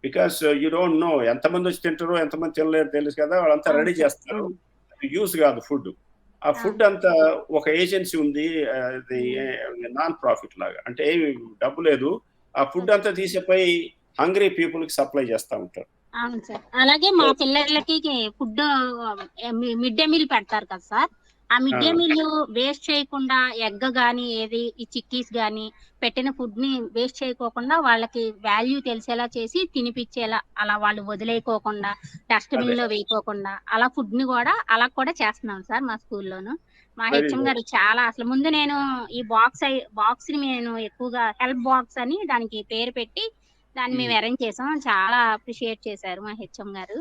S2: because you don't know ఎంతమంది వచ్చి తింటారో ఎంతమంది తినలేరు తెలుసు కదా. వాళ్ళంతా రెడీ చేస్తారు. యూస్ కాదు ఫుడ్. ఆ ఫుడ్ అంతా ఒక ఏజెన్సీ ఉంది, నాన్ ప్రాఫిట్ లాగా, అంటే ఏమి డబ్బు లేదు. ఆ ఫుడ్ అంతా తీసిపోయి హంగ్రీ పీపుల్ కి సప్లై చేస్తూ ఉంటారు.
S12: అవును సార్. అలాగే మా పిల్లలకి ఫుడ్ మిడ్ డే మీల్ పెడతారు కదా సార్. ఆ మిడ్ డే మీల్ వేస్ట్ చేయకుండా ఎగ్ గానీ ఏది ఈ చిక్కీస్ గానీ పెట్టిన ఫుడ్ ని వేస్ట్ చేయకోకుండా వాళ్ళకి వాల్యూ తెలిసేలా చేసి తినిపించేలా అలా వాళ్ళు వదిలేయకోకుండా డస్ట్బిన్ లో వేయకోకుండా అలా ఫుడ్ ని కూడా అలా కూడా చేస్తున్నాం సార్ మా స్కూల్లోను. మా హెచ్ఎం గారు చాలా అసలు ముందు నేను ఈ బాక్స్ ని నేను ఎక్కువగా హెల్ప్ బాక్స్ అని దానికి పేరు పెట్టి దాన్ని మేము అరేంజ్ చేసాం. చాలా అప్రిషియేట్ చేశారు మా హెచ్ఎం గారు.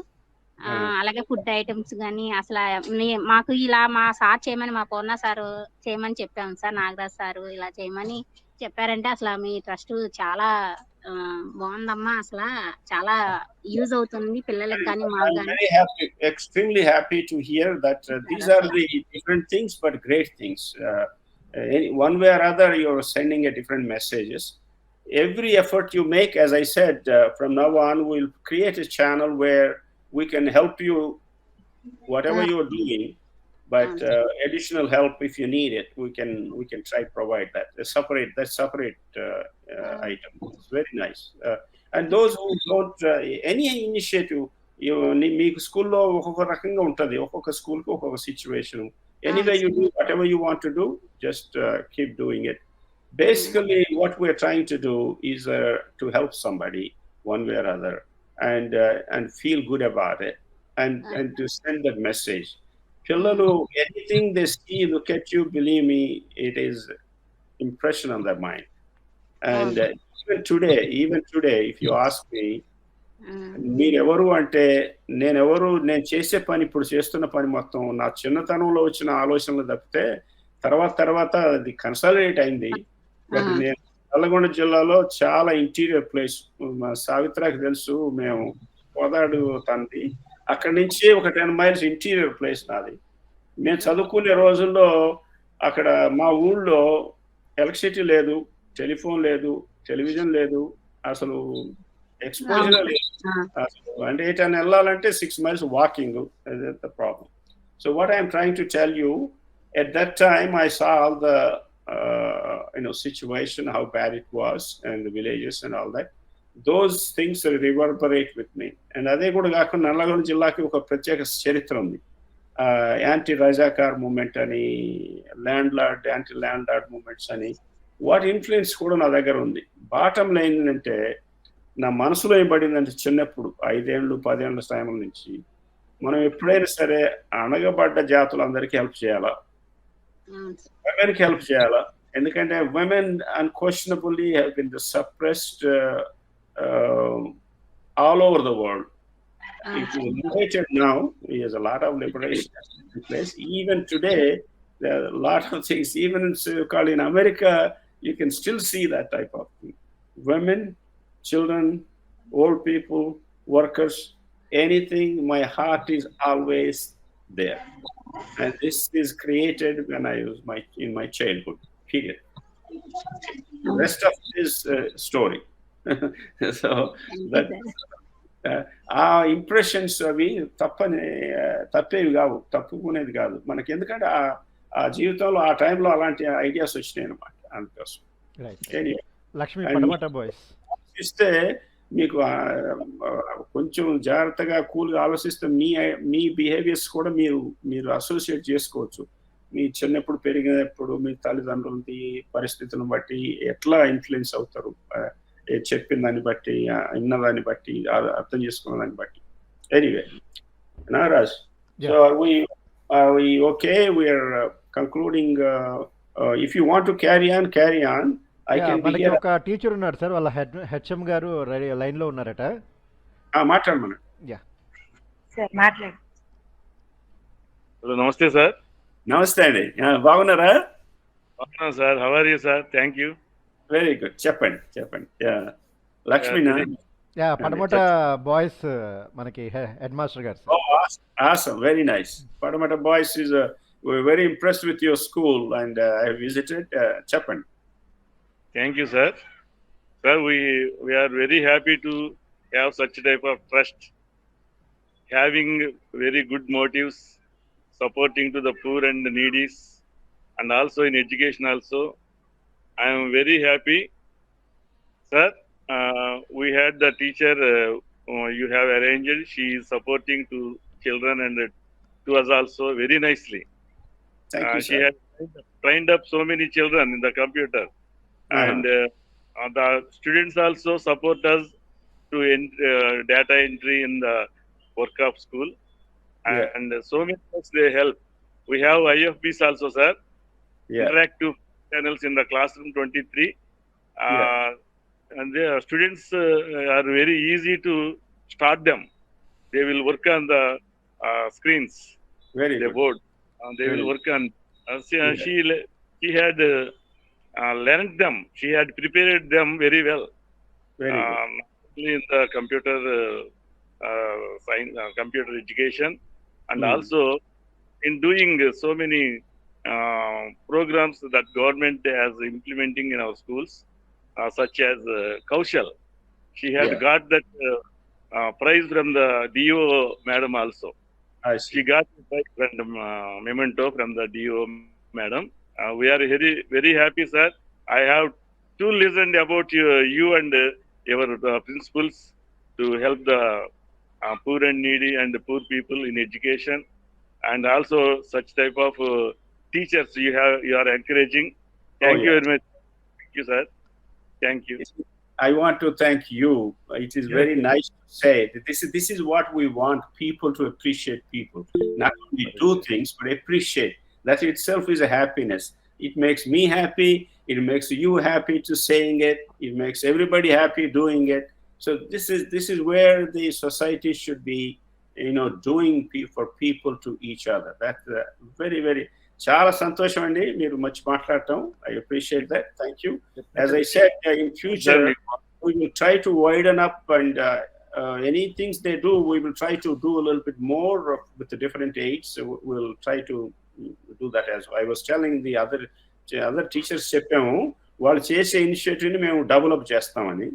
S12: అలాగే ఫుడ్ ఐటమ్స్ కానీ అసలు మాకు ఇలా మా సార్ చేయమని మా పూర్ణ సారు చేయమని చెప్పాము సార్. నాగరాజ్ సారు ఇలా చేయమని చెప్పారంటే అసలు మీ ట్రస్ట్ చాలా బాగుందమ్మా. అసలు చాలా యూజ్ అవుతుంది పిల్లలకి కానీ మాకు కానీ.
S2: Extremely happy to hear that these are the different things but great things. One way or other you're sending a different messages. Every effort you make, as I said, from now on we'll create a channel where we can help you whatever you're doing, but additional help if you need it, we can try to provide that. Separate item. It's very nice. And those who don't any initiative, మీకు స్కూల్లో ఒక్కొక్క రకంగా ఉంటుంది. ఒక్కొక్క స్కూల్కి ఒక్కొక్క situation. Anyway you do whatever you want to do, just keep doing it. Basically what we're trying to do is to help somebody one way or other and feel good about it and to send that message. Pillalu, anything they see, look at you, believe me, it is impression on their mind. And even today if you ask me మీరెవరు అంటే నేను చేసే పని ఇప్పుడు చేస్తున్న పని మొత్తం నా చిన్నతనంలో వచ్చిన ఆలోచనలు తప్పితే తర్వాత అది కన్సాలిడేట్ అయింది. బట్ నేను నల్లగొండ జిల్లాలో చాలా ఇంటీరియర్ ప్లేస్, సావిత్రాకి తెలుసు, మేము కోదాడు తంది అక్కడి నుంచి ఒక 10 miles ఇంటీరియర్ ప్లేస్ నాది. మేము చదువుకునే రోజుల్లో అక్కడ మా ఊళ్ళో ఎలక్ట్రిసిటీ లేదు, టెలిఫోన్ లేదు, టెలివిజన్ లేదు, అసలు ఎక్స్పోజర్ లేదు. అసలు అంటే ఎటైనా వెళ్ళాలంటే 6 miles walking. The problem. So what I'm trying to tell you, at that time I saw all the situation, how bad it was and the villages and all that. Those things reverberate with me. And అదే కూడా కాకుండా నల్లగొండ జిల్లాకి ఒక ప్రత్యేక చరిత్ర ఉంది. Anti Razakar moment అని, anti land lord moments అని, వాటి ఇన్ఫ్లుయెన్స్ కూడా నా దగ్గర ఉంది. బాటం లైన్ ఏంటంటే నా మనసులో ఏం పడిందంటే చిన్నప్పుడు 5 ఏళ్ళు 10 ఏళ్ళ సమయం నుంచి మనం ఎప్పుడైనా సరే అణగబడ్డ జాతులందరికీ హెల్ప్ చేయాలా, womenకి హెల్ప్ చేయాలా. ఎందుకంటే women unquestionably have been suppressed all over the world. It is liberated now. There's a lot of liberation in place. Even today, there are a lot of things. Even in America, you can still see that type of thing. Women, children, old people, workers, anything, my heart is always there. And this is created when I was in my childhood, period. The rest of it is story. So that ఆ impressions అవి తప్పేవి కావు, తప్పుకునేది కాదు మనకి. ఎందుకంటే ఆ జీవితంలో ఆ టైంలో అలాంటి ఐడియాస్ వచ్చినాయి అనమాట. అందుకోసం ఇస్తే మీకు కొంచెం జాగ్రత్తగా కూల్గా ఆలోచిస్తే మీ బిహేవియర్స్ కూడా మీరు అసోసియేట్ చేసుకోవచ్చు. మీ చిన్నప్పుడు పెరిగినప్పుడు మీ తల్లిదండ్రులది పరిస్థితులను బట్టి ఎట్లా ఇన్ఫ్లుయెన్స్ అవుతారు, చెప్పిన దాన్ని బట్టి, విన్నదాన్ని బట్టి, అర్థం చేసుకున్న దాన్ని బట్టి. Anyway Nagaraj, so are we okay? We are concluding. If you want to carry on.
S1: మనకి ఒక టీచర్ ఉన్నారు సార్, వాళ్ళ హెచ్ఎం గారు లైన్ లో ఉన్నారట.
S2: మాట్లాడమను.
S13: హలో, నమస్తే సార్.
S2: నమస్తే అండి, బాగున్నారా?
S13: బాగున్నాను sir. How are you sir? Thank you.
S2: Very good. చెప్పండి. లక్ష్మీ
S1: పడమట బాయ్స్ మనకి హెడ్ మాస్టర్ గారు.
S2: Awesome, very nice. Padamata Boys is we're very impressed with your school and I visited. Chappan.
S13: Thank you, sir. Sir, we are very happy to have such type of trust, having very good motives, supporting to the poor and the needy, and also in education also. I am very happy, sir. We had the teacher you have arranged. She is supporting to children and to us also very nicely.
S2: Thank you,
S13: she has trained up so many children in the computer. And the students also support us to data entry in the work of school. And so many things they help. We have IFBs also, sir. Interactive channels in the classroom 23. And the students are very easy to start them. They will work on the screens, the board. They will work on. She had learned them. She had prepared them very well. In the computer science, computer education, and also in doing so many programs that government is implementing in our schools, such as Kaushal. She had got that prize from the DO madam also. She got the prize from memento from the DO madam. We are very, very happy, sir. I have to listen about you and your principals to help the poor and needy and the poor people in education, and also such type of teachers you are encouraging. Thank you very much. Thank you, sir. Thank you.
S2: I want to thank you. It is very nice to say that this is what we want people to appreciate people. Not only do things, but appreciate. That itself is a happiness. It makes me happy. It makes you happy to saying it. It makes everybody happy doing it. So this is where the society should be, doing for people to each other. That's very, very. చాలా సంతోషం అండి మీరు మంచి మాట్లాడటం. I appreciate that. Thank you. As I said, in future we will try to widen up and any things they do, we will try to do a little bit more with the different aids. So we'll try to do that as well. I was telling the other teachers చెప్పాము వాళ్ళు చేసే initiative ని మేము develop చేస్తామని.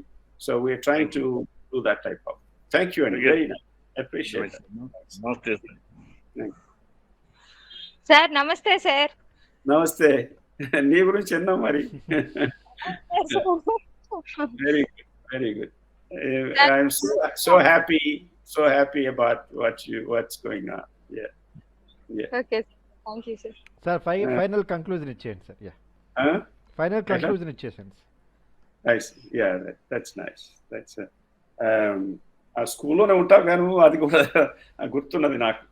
S2: So we are trying to do that type of. Thank you and very nice. I appreciate that.
S13: Namaste.
S14: Sir నమస్తే sir.
S2: నమస్తే. నీ గురించి ఎన్నో మరి. Very good. I'm so happy about what's going on. Yeah.
S14: Okay. Thank you, sir.
S1: Sir, final conclusion ఇచ్చేయండి sir. Yeah. Final conclusion ఇచ్చేసండి.
S2: Nice. Yeah, that's nice. That's ఆ స్కూల్లోనే ఉంటావు కానీ అది కూడా గుర్తున్నది నాకు.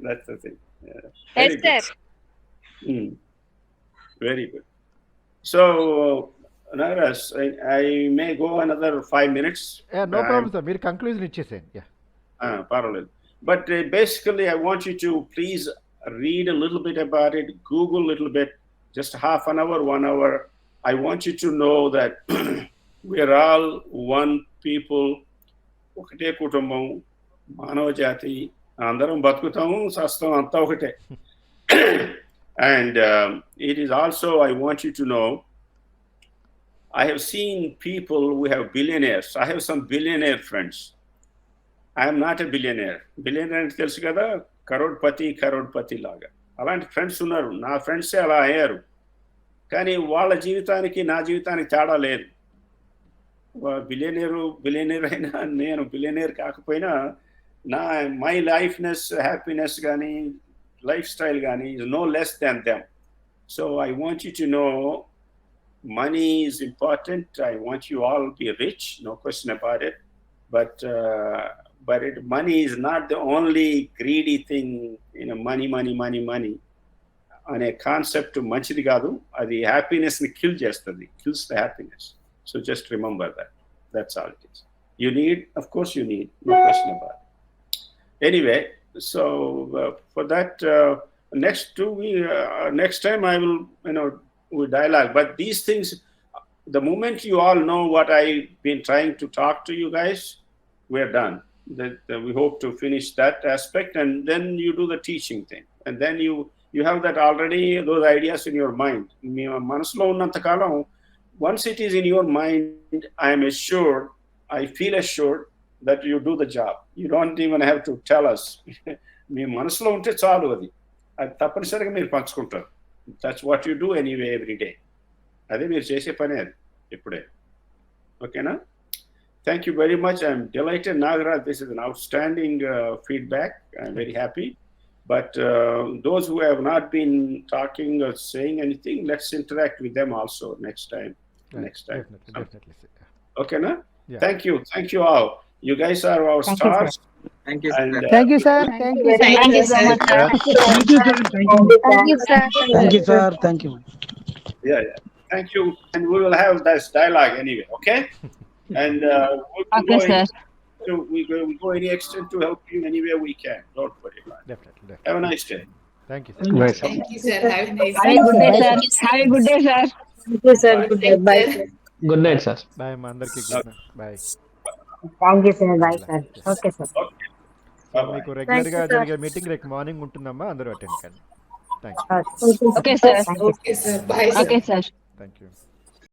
S2: That's the thing.
S14: Yes, sir.
S2: Very good. So, Nagaras, I may go another 5 minutes.
S1: Yeah, no problem, sir. మీరు conclusion ఇచ్చేసేయండి. Yeah.
S2: Parallel. But basically, I want you to please read a little bit about it, Google a little bit, just half an hour, 1 hour. I want you to know that we are all one people. ఒకటే కుటుంబం, మానవ జాతి, అందరం బతుకుతాము, సస్తాం, అంతా ఒకటే. And it is also, I want you to know, I have seen people who have billionaires. I have some billionaire friends. I am not a billionaire. Billionaire అంటే తెలుసు కదా, కరోడ్పతి లాగా. అలాంటి ఫ్రెండ్స్ ఉన్నారు. నా ఫ్రెండ్సే అలా అయ్యారు. కానీ వాళ్ళ జీవితానికి నా జీవితానికి తేడా లేదు. బిలియనీర్ అయినా నేను బిలియనీర్ కాకపోయినా మై లైఫ్నెస్, హ్యాపీనెస్ కానీ లైఫ్ స్టైల్ కానీ is no less than them. So I want you to know money is important. I want you all to be rich, no question about it. But money is not the only greedy thing. Money అనే concept మంచిది కాదు. అది happiness ని kill చేస్తుంది, kills the happiness. So just remember that. That's all it is. You need, of course you need, no question about it. Anyway, so for that, next time I will, we dialogue. But these things, the moment you all know what I've been trying to talk to you guys, we're done. We hope to finish that aspect, and then you do the teaching thing. And then you have that already, those ideas in your mind. Manaslo unnanta kalam, once it is in your mind, I feel assured that you do the job. You don't even have to tell us. మీ మనసులో ఉంటే చాలు, అది తప్పనిసరిగా మీరు పంచుకుంటారు. That's what you do anyway every day. అదే మీరు చేసే పని అది ఇప్పుడే. ఓకేనా? Thank you very much. I'm delighted, Nagaraj. This is an outstanding feedback. I'm very happy. But those who have not been talking or saying anything, let's interact with them also next time. Definitely. Okay, na?
S1: Yeah.
S2: Thank you all. You guys are our stars.
S7: Thank you,
S2: And,
S10: Thank you, sir. Thank you so much, sir.
S11: Thank you, sir.
S14: Thank you, sir.
S11: Thank you, sir. Thank you.
S2: Yeah. Thank you. And we will have this dialogue anyway, okay? And we go any extent to help you anywhere we can. Don't worry about it.
S1: Definitely.
S2: Have a nice day.
S1: Thank you, sir.
S5: Thank you, sir. Have a nice
S14: Have a good day, sir. Have a good day, sir.
S6: Thank you, sir. Good day. Bye, sir.
S9: Good night sir.
S1: Bye మా అందరికి. Good night. Bye.
S8: Thank you sir. Bye sir. Okay sir.
S1: మీకు regular గా జరిగే meeting రేపు morning ఉంటుందమ్మా, అందరూ attend కండి. Thank you.
S14: Okay, sir.
S5: Okay, sir. Bye, sir.
S14: Okay, sir.
S1: Thank you.